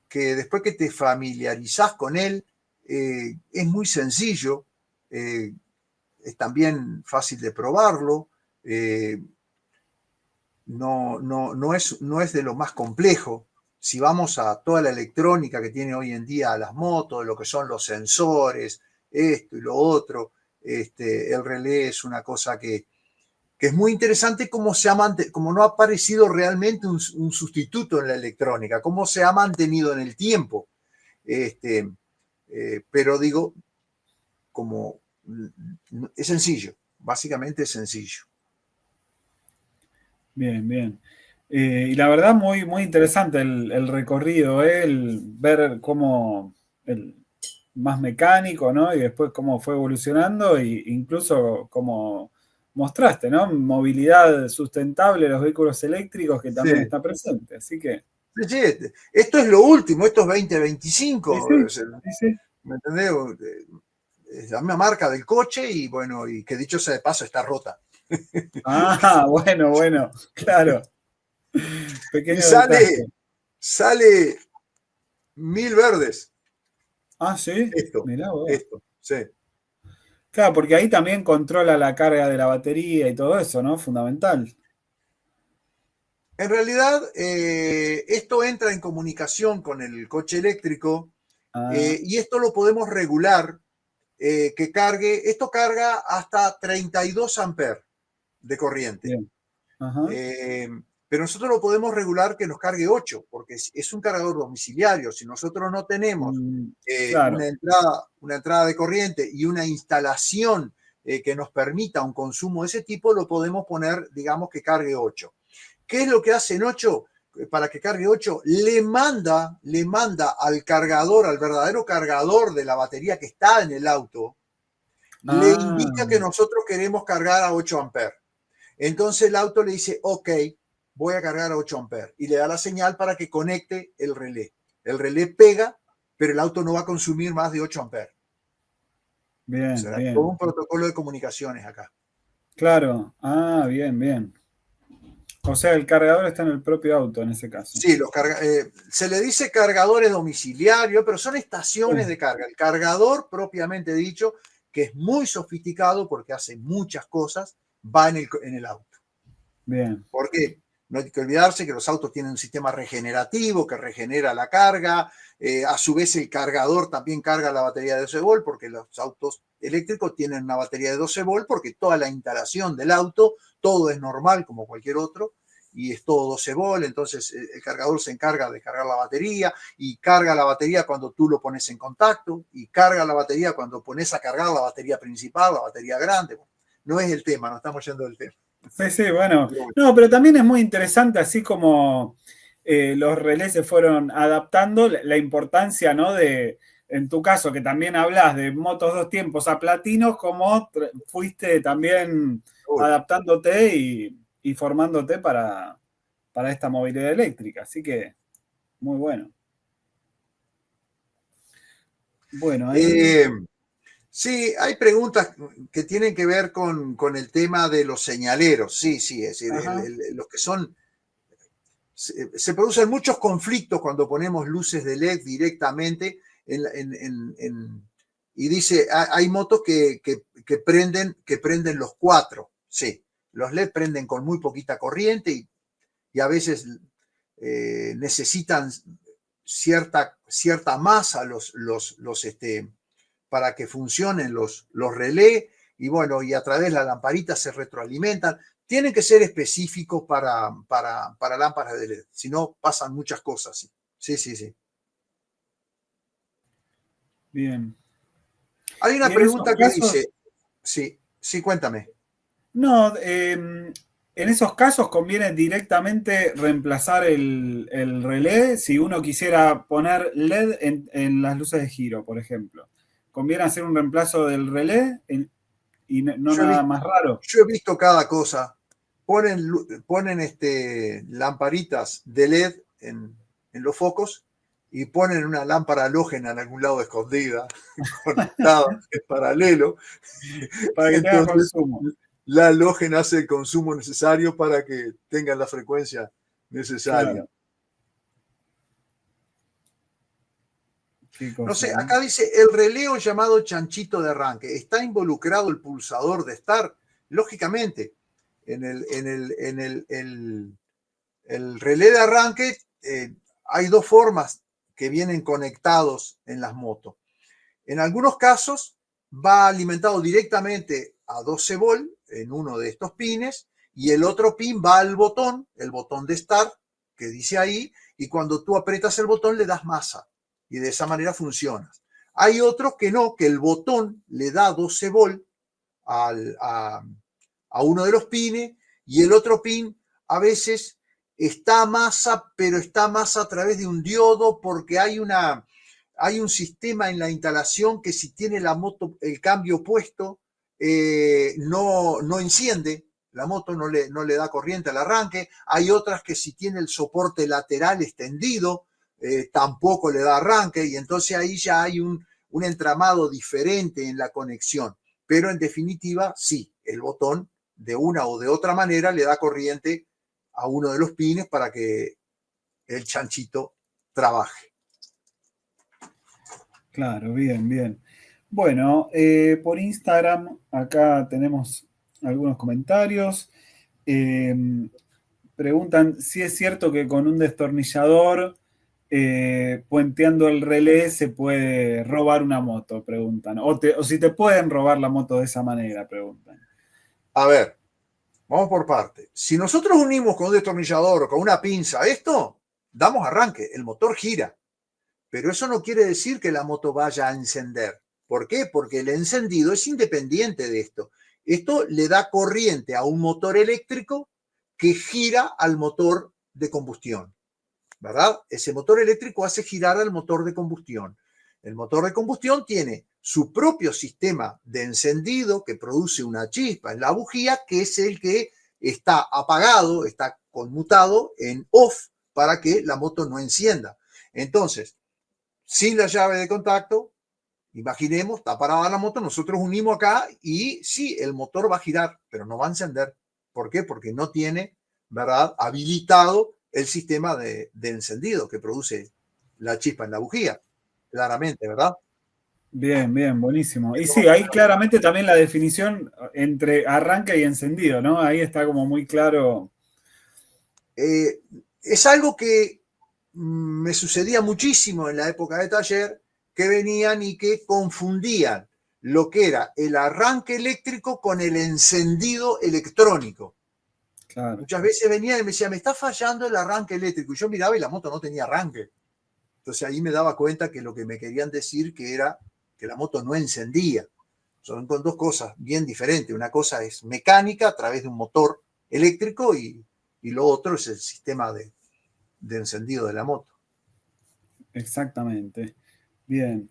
que después que te familiarizás con él, es muy sencillo, es también fácil de probarlo, no es de lo más complejo. Si vamos a toda la electrónica que tiene hoy en día las motos, lo que son los sensores, esto y lo otro, el relé es una cosa que es muy interesante cómo como no ha aparecido realmente un sustituto en la electrónica, cómo se ha mantenido en el tiempo. Pero digo, como es sencillo, básicamente es sencillo. Bien, bien. Y la verdad, muy, muy interesante el recorrido, el ver cómo el más mecánico, ¿no? Y después cómo fue evolucionando, e incluso como mostraste, ¿no? Movilidad sustentable de los vehículos eléctricos que Sí, también está presente. Así que, sí, esto es lo último, esto es sí, 2025, sí, sí, sí. ¿me entendés? Es la misma marca del coche y bueno, y que dicho sea de paso, está rota. Ah, bueno, bueno, claro. Y Pequeño detalle. sale 1000 verdes. Ah, sí, mirá vos. Sí. Claro, porque ahí también controla la carga de la batería y todo eso, ¿no? Fundamental. En realidad, esto entra en comunicación con el coche eléctrico Ah, y esto lo podemos regular que cargue, esto carga hasta 32 amperes de corriente. bien. Ajá. Pero nosotros lo podemos regular que nos cargue 8, porque es un cargador domiciliario. Si nosotros no tenemos Claro. una entrada de corriente y una instalación que nos permita un consumo de ese tipo, lo podemos poner, digamos, que cargue 8. ¿Qué es lo que hace en 8? Para que cargue 8, le manda al cargador, al verdadero cargador de la batería que está en el auto, le indica que Ah, nosotros queremos cargar a 8 amperes. Entonces el auto le dice, ok, voy a cargar a 8 amperes y le da la señal para que conecte el relé. El relé pega, pero el auto no va a consumir más de 8 amperes. Bien, O sea, hay bien. todo un protocolo de comunicaciones acá. Claro. Ah, bien, bien. O sea, el cargador está en el propio auto en ese caso. Sí, se le dice cargadores domiciliarios, pero son estaciones de carga. El cargador, propiamente dicho, que es muy sofisticado porque hace muchas cosas, va en el auto. Bien. Porque no hay que olvidarse que los autos tienen un sistema regenerativo que regenera la carga. A su vez, el cargador también carga la batería de 12 volt, porque los autos eléctricos tienen una batería de 12 volt, porque toda la instalación del auto, todo es normal como cualquier otro, y es todo 12 volt. Entonces, el cargador se encarga de cargar la batería y carga la batería cuando tú lo pones en contacto y carga la batería cuando pones a cargar la batería principal, la batería grande. No es el tema, no estamos yendo del tema. Sí, sí, bueno. No, pero también es muy interesante, así como los relés se fueron adaptando, la importancia, ¿no? En tu caso, que también hablas de motos dos tiempos a platinos, como fuiste también adaptándote y formándote para esta movilidad eléctrica. Así que, muy bueno. Bueno, ahí... Sí, hay preguntas que tienen que ver con el tema de los señaleros. Sí, sí, es decir, los que son... Se producen muchos conflictos cuando ponemos luces de LED directamente y dice, hay motos que prenden los cuatro. Sí, los LED prenden con muy poquita corriente y a veces necesitan cierta masa para que funcionen los relés, y bueno, y a través de la lamparita se retroalimentan. Tienen que ser específicos para lámparas de LED, si no pasan muchas cosas. Sí, sí, sí. Bien. Hay una pregunta que dice, sí, sí, cuéntame. No, en esos casos conviene directamente reemplazar el relé si uno quisiera poner LED en las luces de giro, por ejemplo. ¿Conviene hacer un reemplazo del relé y no nada más raro? Yo he visto cada cosa. Ponen lamparitas de LED en los focos y ponen una lámpara halógena en algún lado escondida, conectada en paralelo. Para que tenga consumo. La halógena hace el consumo necesario para que tengan la frecuencia necesaria. Claro. No sé, acá dice el releo llamado chanchito de arranque. ¿Está involucrado el pulsador de start? Lógicamente, en el relé de arranque hay dos formas que vienen conectados en las motos. En algunos casos va alimentado directamente a 12 volt en uno de estos pines y el otro pin va al botón, el botón de start que dice ahí, y cuando tú aprietas el botón le das masa y de esa manera funciona. Hay otros que no, que el botón le da 12 volt a uno de los pines y el otro pin a veces está a masa, pero está a masa a través de un diodo porque hay un sistema en la instalación que si tiene la moto el cambio puesto, no enciende, la moto no le da corriente al arranque. Hay otras que si tiene el soporte lateral extendido, tampoco le da arranque, y entonces ahí ya hay un entramado diferente en la conexión. Pero en definitiva, sí, el botón de una o de otra manera le da corriente a uno de los pines para que el chanchito trabaje. Claro, bien, bien. Bueno, por Instagram acá tenemos algunos comentarios. Preguntan si es cierto que con un destornillador puenteando el relé se puede robar una moto, preguntan. O si te pueden robar la moto de esa manera, preguntan. A ver, vamos por parte. Si nosotros unimos con un destornillador o con una pinza esto, damos arranque, el motor gira. Pero eso no quiere decir que la moto vaya a encender. ¿Por qué? Porque el encendido es independiente de esto. Esto le da corriente a un motor eléctrico que gira al motor de combustión, ¿verdad? Ese motor eléctrico hace girar al motor de combustión. El motor de combustión tiene su propio sistema de encendido que produce una chispa en la bujía, que es el que está apagado, está conmutado en off para que la moto no encienda. Entonces, sin la llave de contacto, Imaginemos, está parada la moto, nosotros unimos acá y sí, el motor va a girar, pero no va a encender. ¿Por qué? Porque no tiene, ¿verdad?, habilitado el sistema de encendido que produce la chispa en la bujía, claramente, ¿verdad? Bien, bien, buenísimo. Y Esto sí, va a ahí funcionar. claramente también la definición entre arranque y encendido, ¿no? Ahí está como muy claro. Es algo que me sucedía muchísimo en la época de taller, que venían y que confundían lo que era el arranque eléctrico con el encendido electrónico. Claro. Muchas veces venía y me decía, me está fallando el arranque eléctrico. Y yo miraba y la moto no tenía arranque. Entonces ahí me daba cuenta que lo que me querían decir que era que la moto no encendía. Son dos cosas bien diferentes. Una cosa es mecánica a través de un motor eléctrico y lo otro es el sistema de encendido de la moto. Exactamente. Bien.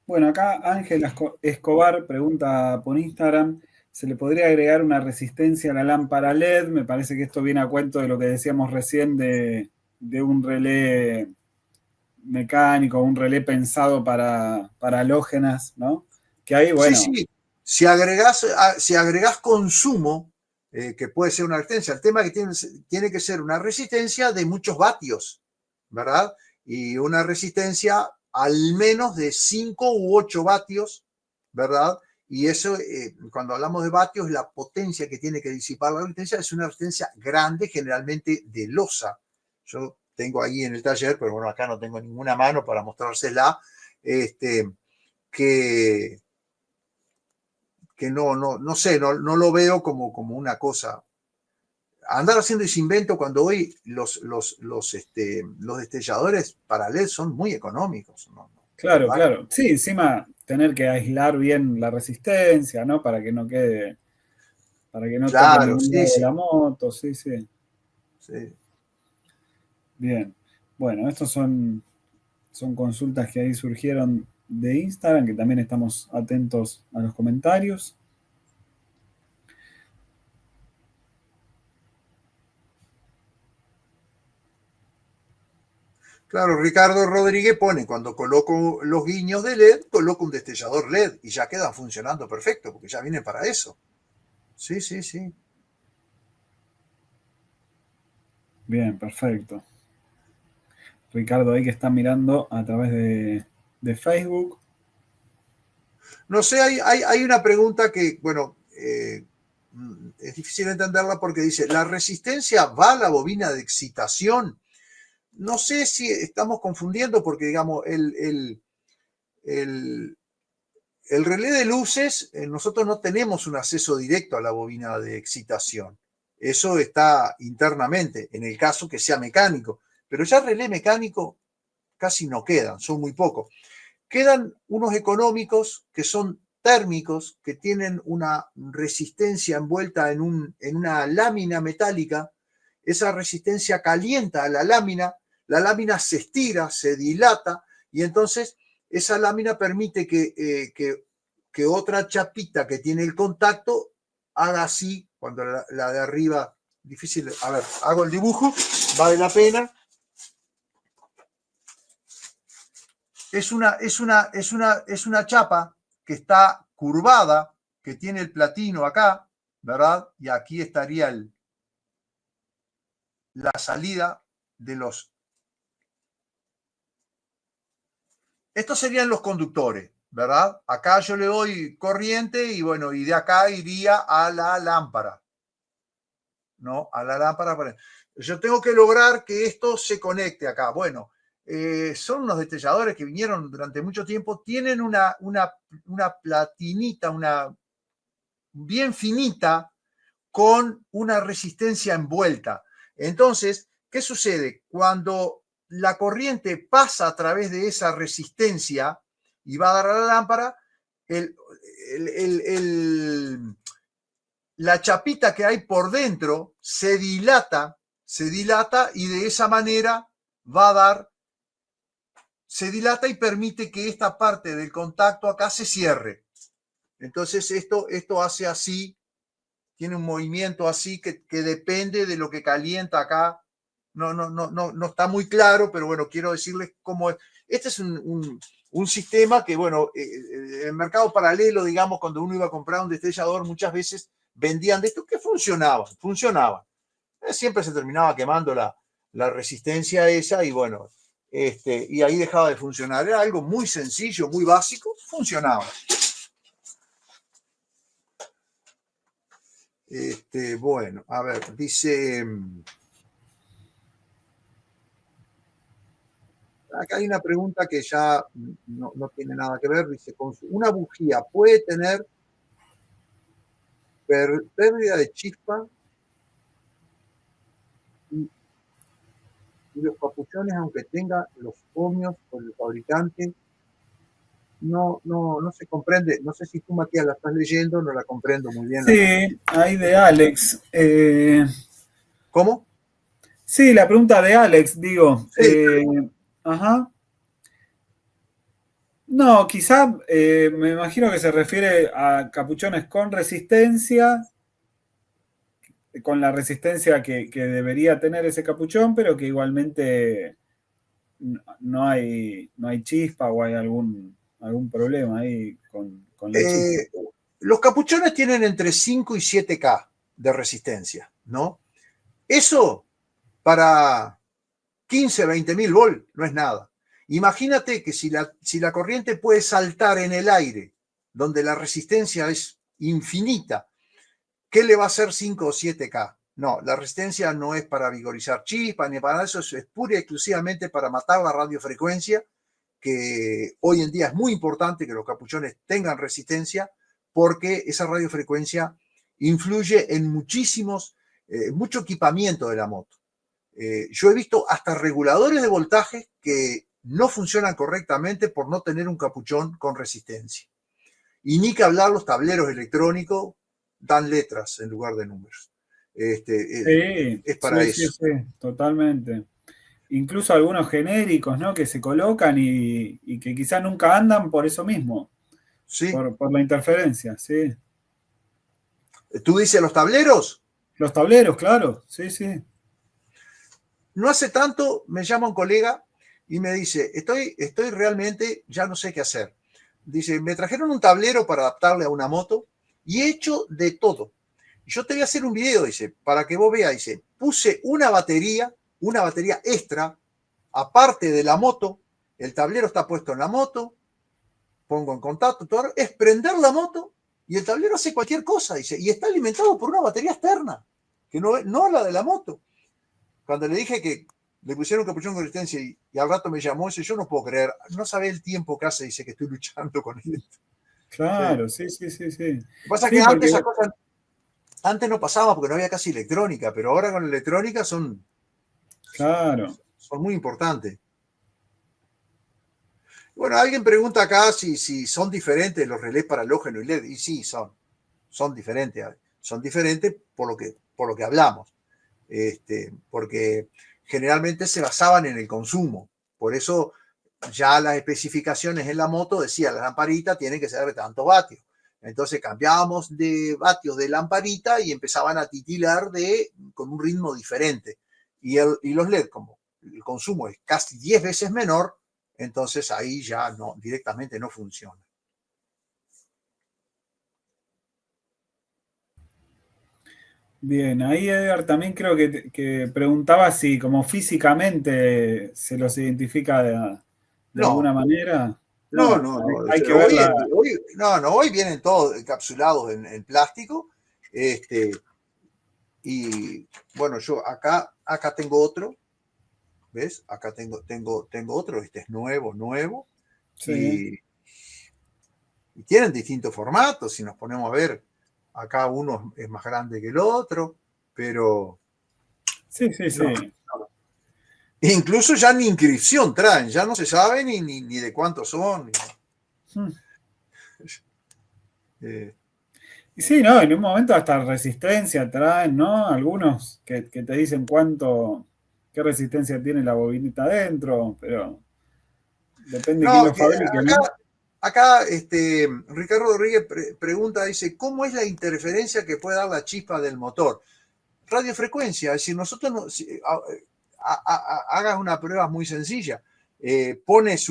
Bueno, acá Ángel Escobar pregunta por Instagram, ¿se le podría agregar una resistencia a la lámpara LED? Me parece que esto viene a cuento de lo que decíamos recién de un relé mecánico, un relé pensado para halógenas, ¿no? Que ahí, Sí, bueno. sí. Si agregás consumo, que puede ser una resistencia, el tema es que tiene que ser una resistencia de muchos vatios, ¿verdad? Y una resistencia al menos de 5 u 8 vatios, ¿verdad? Y eso, cuando hablamos de vatios, la potencia que tiene que disipar la resistencia es una resistencia grande, generalmente de losa. Yo tengo ahí en el taller, pero bueno, acá no tengo ninguna mano para mostrársela, que no sé, no lo veo como una cosa. Andar haciendo ese invento cuando hoy los destelladores para LED son muy económicos, ¿no? Claro, claro. Sí, encima tener que aislar bien la resistencia, ¿no? Para que no quede, para que no toque Claro, ningún sí, lado de sí, la moto, sí, sí. sí. Bien. Bueno, estos son consultas que ahí surgieron de Instagram, que también estamos atentos a los comentarios. Claro, Ricardo Rodríguez pone, cuando coloco los guiños de LED, coloco un destellador LED y ya quedan funcionando perfecto, porque ya vienen para eso. Sí, sí, sí. Bien, perfecto. Ricardo ahí que está mirando a través de Facebook. No sé, hay una pregunta que, bueno, es difícil entenderla porque dice, ¿la resistencia va a la bobina de excitación? No sé si estamos confundiendo porque, digamos, el relé de luces, nosotros no tenemos un acceso directo a la bobina de excitación. Eso está internamente, en el caso que sea mecánico. Pero ya relé mecánico casi no quedan, son muy pocos. Quedan unos económicos que son térmicos, que tienen una resistencia envuelta en una lámina metálica. Esa resistencia calienta a la lámina se estira, se dilata, y entonces esa lámina permite que otra chapita que tiene el contacto haga así, cuando la de arriba, difícil, a ver, hago el dibujo, vale la pena. Es una chapa que está curvada, que tiene el platino acá, ¿verdad? Y aquí estaría la salida de los... Estos serían los conductores, ¿verdad? Acá yo le doy corriente y bueno, y de acá iría a la lámpara, ¿no? A la lámpara. Yo tengo que lograr que esto se conecte acá. Bueno, son unos destelladores que vinieron durante mucho tiempo, tienen una platinita, una bien finita, con una resistencia envuelta. Entonces, ¿qué sucede? Cuando la corriente pasa a través de esa resistencia y va a dar a la lámpara, la chapita que hay por dentro se dilata y de esa manera va a dar, se dilata y permite que esta parte del contacto acá se cierre. Entonces esto hace así, tiene un movimiento así que depende de lo que calienta acá. No está muy claro, pero bueno, quiero decirles cómo es. Este es un sistema que, bueno, en el mercado paralelo, digamos, cuando uno iba a comprar un destellador, muchas veces vendían de estos que funcionaban. Siempre se terminaba quemando la resistencia esa y bueno, y ahí dejaba de funcionar. Era algo muy sencillo, muy básico, funcionaba. Bueno, a ver, dice... Acá hay una pregunta que ya no tiene nada que ver. Dice, ¿una bujía puede tener pérdida de chispa y los capuchones, aunque tenga los ohmios por el fabricante? No se comprende. No sé si tú, Matías, la estás leyendo, no la comprendo muy bien. Sí, ahí de Alex. ¿Cómo? Sí, la pregunta de Alex, digo. Sí. Ajá. No, quizá me imagino que se refiere a capuchones con resistencia, con la resistencia que debería tener ese capuchón, pero que igualmente no hay chispa o hay algún problema ahí con la chispa. Los capuchones tienen entre 5 y 7K de resistencia, ¿no? Eso para 15, 20 mil volt no es nada. Imagínate que si la corriente puede saltar en el aire, donde la resistencia es infinita, ¿qué le va a hacer 5 o 7K? No, la resistencia no es para vigorizar chispas ni para eso, es pura y exclusivamente para matar la radiofrecuencia, que hoy en día es muy importante que los capuchones tengan resistencia, porque esa radiofrecuencia influye en mucho equipamiento de la moto. Yo he visto hasta reguladores de voltaje que no funcionan correctamente por no tener un capuchón con resistencia. Y ni que hablar, los tableros electrónicos dan letras en lugar de números. Es para eso. Sí, totalmente. Incluso algunos genéricos, ¿no? Que se colocan y que quizás nunca andan por eso mismo. Sí. Por la interferencia, sí. ¿Tú dices los tableros? Los tableros, claro, sí. No hace tanto me llama un colega y me dice, estoy realmente, ya no sé qué hacer. Dice, me trajeron un tablero para adaptarle a una moto y he hecho de todo. Yo te voy a hacer un video, dice, para que vos veas. Dice, puse una batería extra, aparte de la moto. El tablero está puesto en la moto, pongo en contacto, todo, es prender la moto y el tablero hace cualquier cosa, dice, y está alimentado por una batería externa, que no la de la moto. Cuando le dije que le pusieron un capuchón con resistencia y al rato me llamó, dice, yo no puedo creer, no sabe el tiempo que hace, dice, que estoy luchando con esto. Claro, sí. Lo que pasa es que antes esas cosas, antes no pasaba porque no había casi electrónica, pero ahora con la electrónica son muy importantes. Bueno, alguien pregunta acá si son diferentes los relés para halógeno y LED, y sí, son diferentes. Son diferentes por lo que hablamos. Porque generalmente se basaban en el consumo. Por eso ya las especificaciones en la moto decía, la lamparita tiene que ser de tantos vatios. Entonces cambiábamos de vatios de lamparita y empezaban a titilar con un ritmo diferente. Y los LED, como el consumo es casi 10 veces menor, entonces ahí ya directamente no funciona. Bien, ahí Edgar también creo que preguntaba si como físicamente se los identifica de alguna manera. No. Hay que verla. Hoy vienen todos encapsulados en plástico. Y bueno, yo acá tengo otro. ¿Ves? Acá tengo otro. Este es nuevo. Sí. Y tienen distintos formatos. Si nos ponemos a ver, acá uno es más grande que el otro, pero... Sí. Incluso ya ni inscripción traen, ya no se sabe ni de cuántos son. Sí, no, en un momento hasta resistencia traen, ¿no? Algunos que te dicen qué resistencia tiene la bobinita adentro, pero depende de quién lo fabrique, ¿no? Acá Ricardo Rodríguez pregunta, dice, ¿cómo es la interferencia que puede dar la chispa del motor? Radiofrecuencia, es decir, nosotros hagas una prueba muy sencilla. Pones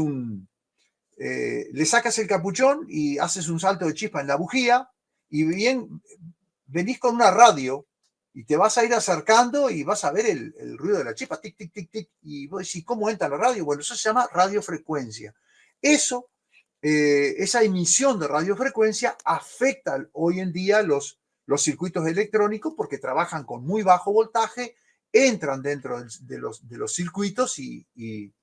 le sacas el capuchón y haces un salto de chispa en la bujía y bien venís con una radio y te vas a ir acercando y vas a ver el ruido de la chispa, tic, tic, tic, tic, y vos decís, ¿cómo entra la radio? Bueno, eso se llama radiofrecuencia. Eso, esa emisión de radiofrecuencia afecta hoy en día los circuitos electrónicos porque trabajan con muy bajo voltaje, entran dentro de los circuitos y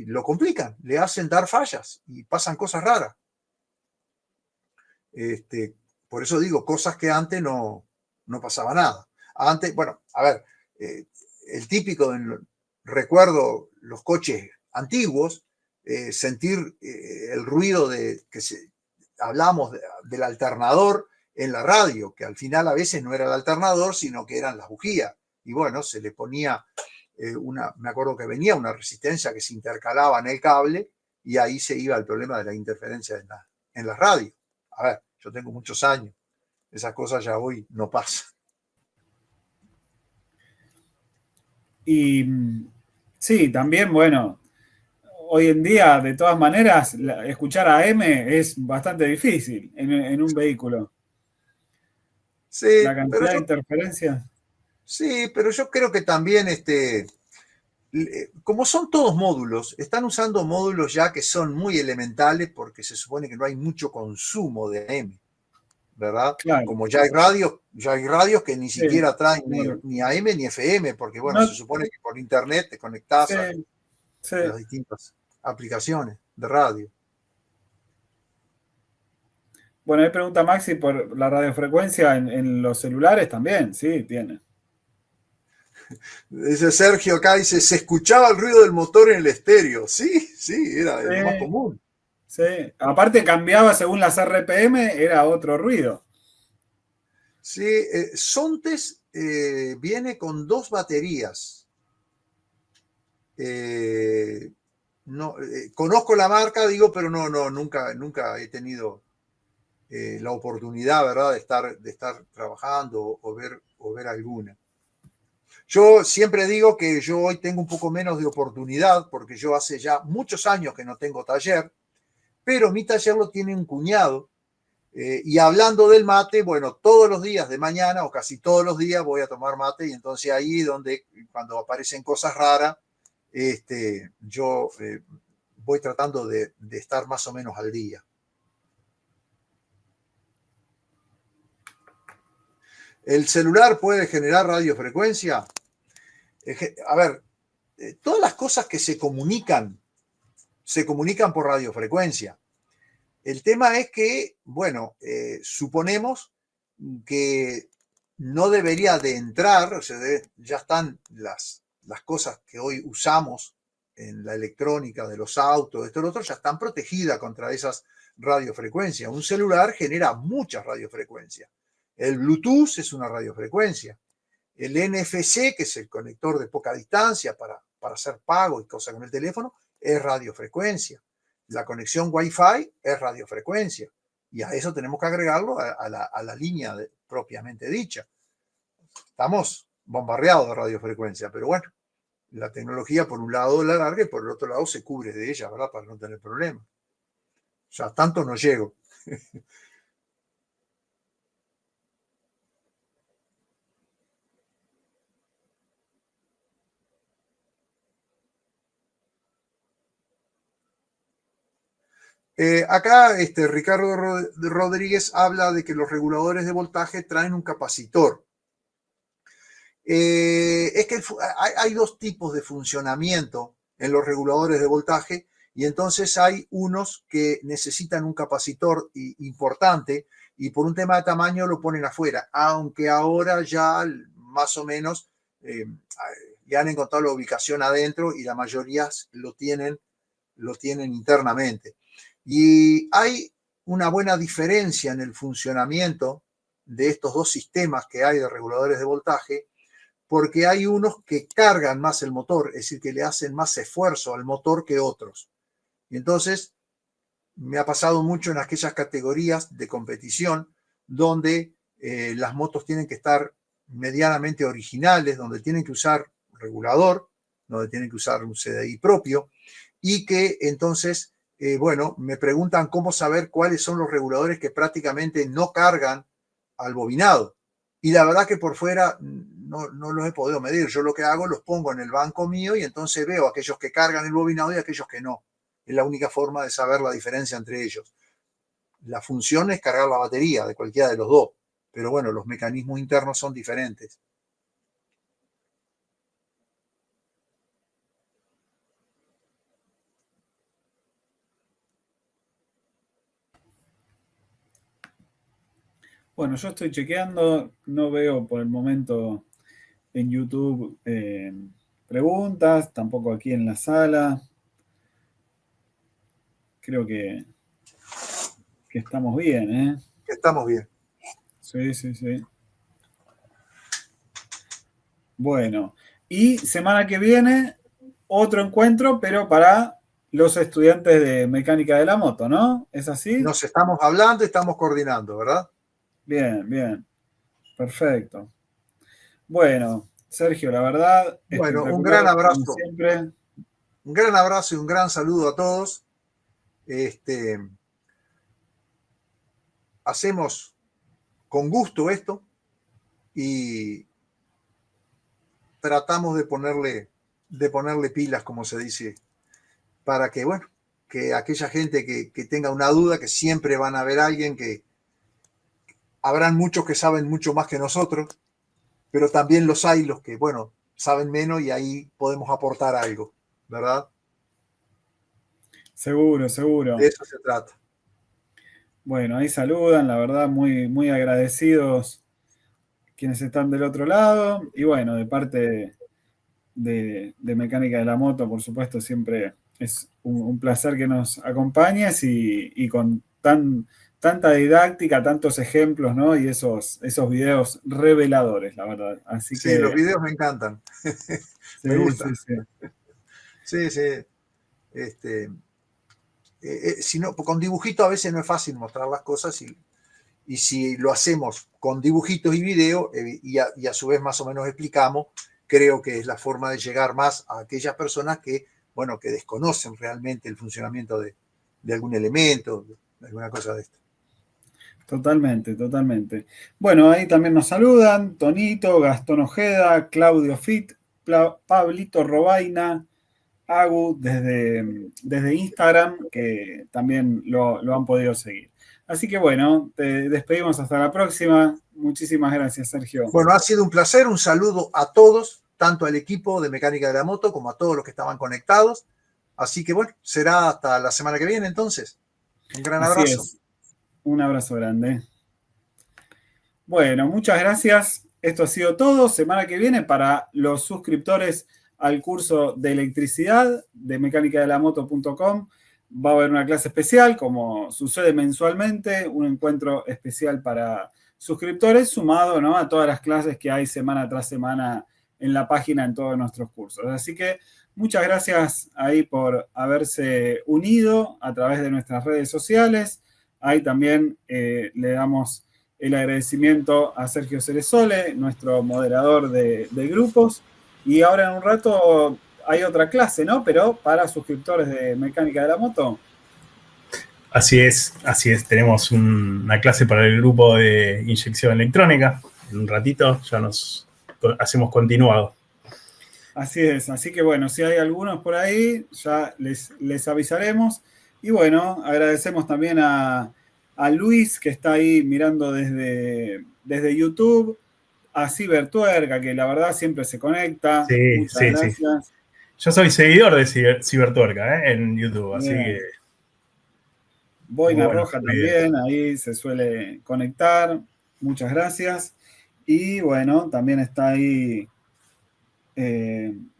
lo complican, le hacen dar fallas y pasan cosas raras. Por eso digo, cosas que antes no pasaba nada. Antes, bueno, a ver, el típico, recuerdo los coches antiguos, sentir el ruido hablamos del alternador en la radio, que al final a veces no era el alternador, sino que eran las bujías. Y bueno, se le ponía me acuerdo que venía una resistencia que se intercalaba en el cable y ahí se iba el problema de la interferencia en la radio. A ver, yo tengo muchos años, esas cosas ya hoy no pasan. Y sí, también, bueno, hoy en día, de todas maneras, escuchar AM es bastante difícil en un vehículo. Sí, la cantidad de interferencias. Sí, pero yo creo que también, como son todos módulos, están usando módulos ya que son muy elementales porque se supone que no hay mucho consumo de AM, ¿verdad? Claro. Como ya hay radios que ni siquiera traen ni AM ni FM, porque bueno, se supone que por internet te conectás a las distintas aplicaciones de radio. Bueno, ahí pregunta Maxi por la radiofrecuencia en los celulares también, sí, tiene. Dice Sergio acá, dice, se escuchaba el ruido del motor en el estéreo. Sí, era lo más común. Sí, aparte cambiaba según las RPM, era otro ruido. Sí, Sontes viene con 2 baterías. Conozco la marca, digo, pero nunca he tenido la oportunidad, ¿verdad?, de estar trabajando o ver alguna. Yo siempre digo que yo hoy tengo un poco menos de oportunidad porque yo hace ya muchos años que no tengo taller, pero mi taller lo tiene un cuñado. Y hablando del mate, bueno, todos los días de mañana o casi todos los días voy a tomar mate y entonces ahí donde cuando aparecen cosas raras, yo voy tratando de estar más o menos al día. ¿El celular puede generar radiofrecuencia? A ver, todas las cosas que se comunican por radiofrecuencia. El tema es que, bueno, suponemos que no debería de entrar, o sea, ya están las cosas que hoy usamos en la electrónica de los autos, esto y lo otro, ya están protegidas contra esas radiofrecuencias. Un celular genera muchas radiofrecuencias. El Bluetooth es una radiofrecuencia. El NFC, que es el conector de poca distancia para hacer pago y cosas con el teléfono, es radiofrecuencia. La conexión Wi-Fi es radiofrecuencia. Y a eso tenemos que agregarlo a la línea propiamente dicha. Estamos bombardeados de radiofrecuencia, pero bueno, la tecnología por un lado la larga y por el otro lado se cubre de ella, ¿verdad?, para no tener problemas. O sea, tanto no llego. Acá Ricardo Rodríguez habla de que los reguladores de voltaje traen un capacitor. Es que hay 2 tipos de funcionamiento en los reguladores de voltaje y entonces hay unos que necesitan un capacitor importante y por un tema de tamaño lo ponen afuera, aunque ahora ya más o menos ya han encontrado la ubicación adentro y la mayoría lo tienen internamente. Y hay una buena diferencia en el funcionamiento de estos 2 sistemas que hay de reguladores de voltaje, porque hay unos que cargan más el motor, es decir, que le hacen más esfuerzo al motor que otros. Y entonces me ha pasado mucho en aquellas categorías de competición donde las motos tienen que estar medianamente originales, donde tienen que usar regulador, donde tienen que usar un CDI propio, y que entonces bueno, me preguntan cómo saber cuáles son los reguladores que prácticamente no cargan al bobinado. Y la verdad que por fuera no los he podido medir. Yo lo que hago, los pongo en el banco mío y entonces veo aquellos que cargan el bobinado y aquellos que no. Es la única forma de saber la diferencia entre ellos. La función es cargar la batería de cualquiera de los dos, pero bueno, los mecanismos internos son diferentes. Bueno, yo estoy chequeando, no veo por el momento en YouTube preguntas, tampoco aquí en la sala. Creo que estamos bien, ¿eh? Estamos bien. Sí, sí, sí. Bueno, y semana que viene, otro encuentro, pero para los estudiantes de mecánica de la moto, ¿no? ¿Es así? Nos estamos hablando y estamos coordinando, ¿verdad? Bien, bien. Perfecto. Bueno, Sergio, la verdad, bueno, un espectacular, gran abrazo. como siempre. Un gran abrazo y un gran saludo a todos. Hacemos con gusto esto y tratamos de ponerle pilas, como se dice, para que, bueno, que aquella gente que tenga una duda, que siempre van a haber alguien que habrán muchos que saben mucho más que nosotros, pero también los hay los que, bueno, saben menos y ahí podemos aportar algo, ¿verdad? Seguro, seguro. De eso se trata. Bueno, ahí saludan, la verdad, muy, muy agradecidos quienes están del otro lado. Y bueno, de parte de Mecánica de la Moto, por supuesto, siempre es un placer que nos acompañes y con tanta didáctica, tantos ejemplos, ¿no? Y esos videos reveladores, la verdad. Así Sí, que, los videos me encantan. Me gusta. Sí. Sí. Si no, con dibujitos a veces no es fácil mostrar las cosas y si lo hacemos con dibujitos y video y a su vez más o menos explicamos, creo que es la forma de llegar más a aquellas personas que, bueno, que desconocen realmente el funcionamiento de algún elemento, de alguna cosa de esto. Totalmente. Bueno, ahí también nos saludan Tonito, Gastón Ojeda, Claudio Fit, Pablito Robaina, Agu desde Instagram, que también lo han podido seguir. Así que bueno, te despedimos hasta la próxima. Muchísimas gracias, Sergio. Bueno, ha sido un placer, un saludo a todos, tanto al equipo de Mecánica de la Moto como a todos los que estaban conectados. Así que bueno, será hasta la semana que viene entonces. Un gran abrazo. Así es. Un abrazo grande. Bueno, muchas gracias. Esto ha sido todo. Semana que viene para los suscriptores al curso de electricidad de mecánicadelamoto.com va a haber una clase especial, como sucede mensualmente, un encuentro especial para suscriptores, sumado, ¿no?, a todas las clases que hay semana tras semana en la página en todos nuestros cursos. Así que muchas gracias ahí por haberse unido a través de nuestras redes sociales. Ahí también le damos el agradecimiento a Sergio Ceresole, nuestro moderador de grupos. Y ahora en un rato hay otra clase, ¿no? Pero para suscriptores de Mecánica de la Moto. Así es. Tenemos una clase para el grupo de inyección electrónica. En un ratito ya nos hacemos continuado. Así es. Así que bueno, si hay algunos por ahí, ya les avisaremos. Y bueno, agradecemos también a Luis, que está ahí mirando desde YouTube, a Cibertuerca, que la verdad siempre se conecta. Muchas gracias. Sí. Yo soy seguidor de Cibertuerca en YouTube, así que... Boina Roja también, ahí se suele conectar. Muchas gracias. Y bueno, también está ahí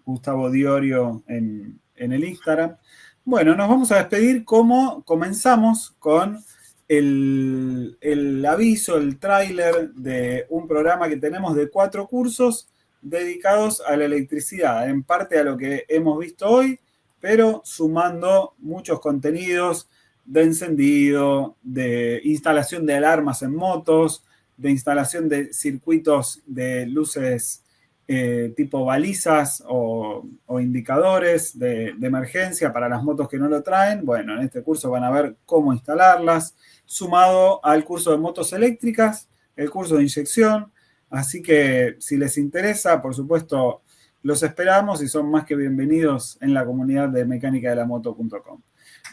Gustavo Diorio en el Instagram. Bueno, nos vamos a despedir como comenzamos con el aviso, el tráiler de un programa que tenemos de 4 cursos dedicados a la electricidad, en parte a lo que hemos visto hoy, pero sumando muchos contenidos de encendido, de instalación de alarmas en motos, de instalación de circuitos de luces tipo balizas o indicadores de emergencia para las motos que no lo traen. Bueno, en este curso van a ver cómo instalarlas, sumado al curso de motos eléctricas, el curso de inyección. Así que si les interesa, por supuesto, los esperamos y son más que bienvenidos en la comunidad de mecánicadelamoto.com.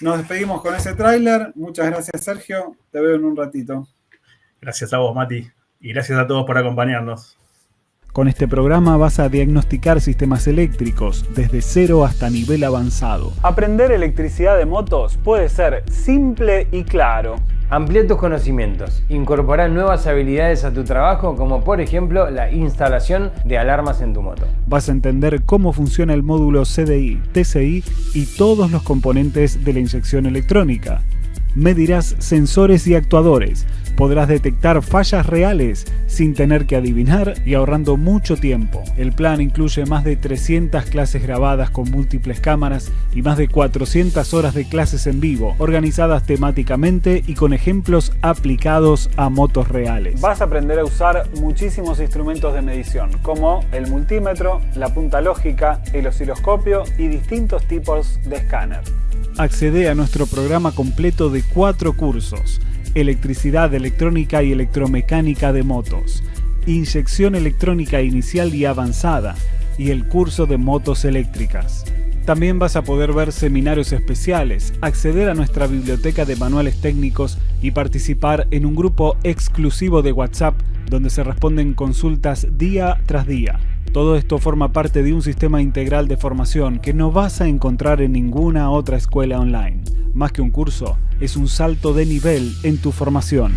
Nos despedimos con ese tráiler. Muchas gracias, Sergio. Te veo en un ratito. Gracias a vos, Mati. Y gracias a todos por acompañarnos. Con este programa vas a diagnosticar sistemas eléctricos desde cero hasta nivel avanzado. Aprender electricidad de motos puede ser simple y claro. Amplía tus conocimientos, incorpora nuevas habilidades a tu trabajo, como por ejemplo la instalación de alarmas en tu moto. Vas a entender cómo funciona el módulo CDI, TCI y todos los componentes de la inyección electrónica. Medirás sensores y actuadores, podrás detectar fallas reales sin tener que adivinar y ahorrando mucho tiempo. El plan incluye más de 300 clases grabadas con múltiples cámaras y más de 400 horas de clases en vivo, organizadas temáticamente y con ejemplos aplicados a motos reales. Vas a aprender a usar muchísimos instrumentos de medición, como el multímetro, la punta lógica, el osciloscopio y distintos tipos de escáner. Accede a nuestro programa completo de 4 cursos: electricidad, electrónica y electromecánica de motos, inyección electrónica inicial y avanzada, y el curso de motos eléctricas. También vas a poder ver seminarios especiales, acceder a nuestra biblioteca de manuales técnicos y participar en un grupo exclusivo de WhatsApp donde se responden consultas día tras día. Todo esto forma parte de un sistema integral de formación que no vas a encontrar en ninguna otra escuela online. Más que un curso, es un salto de nivel en tu formación.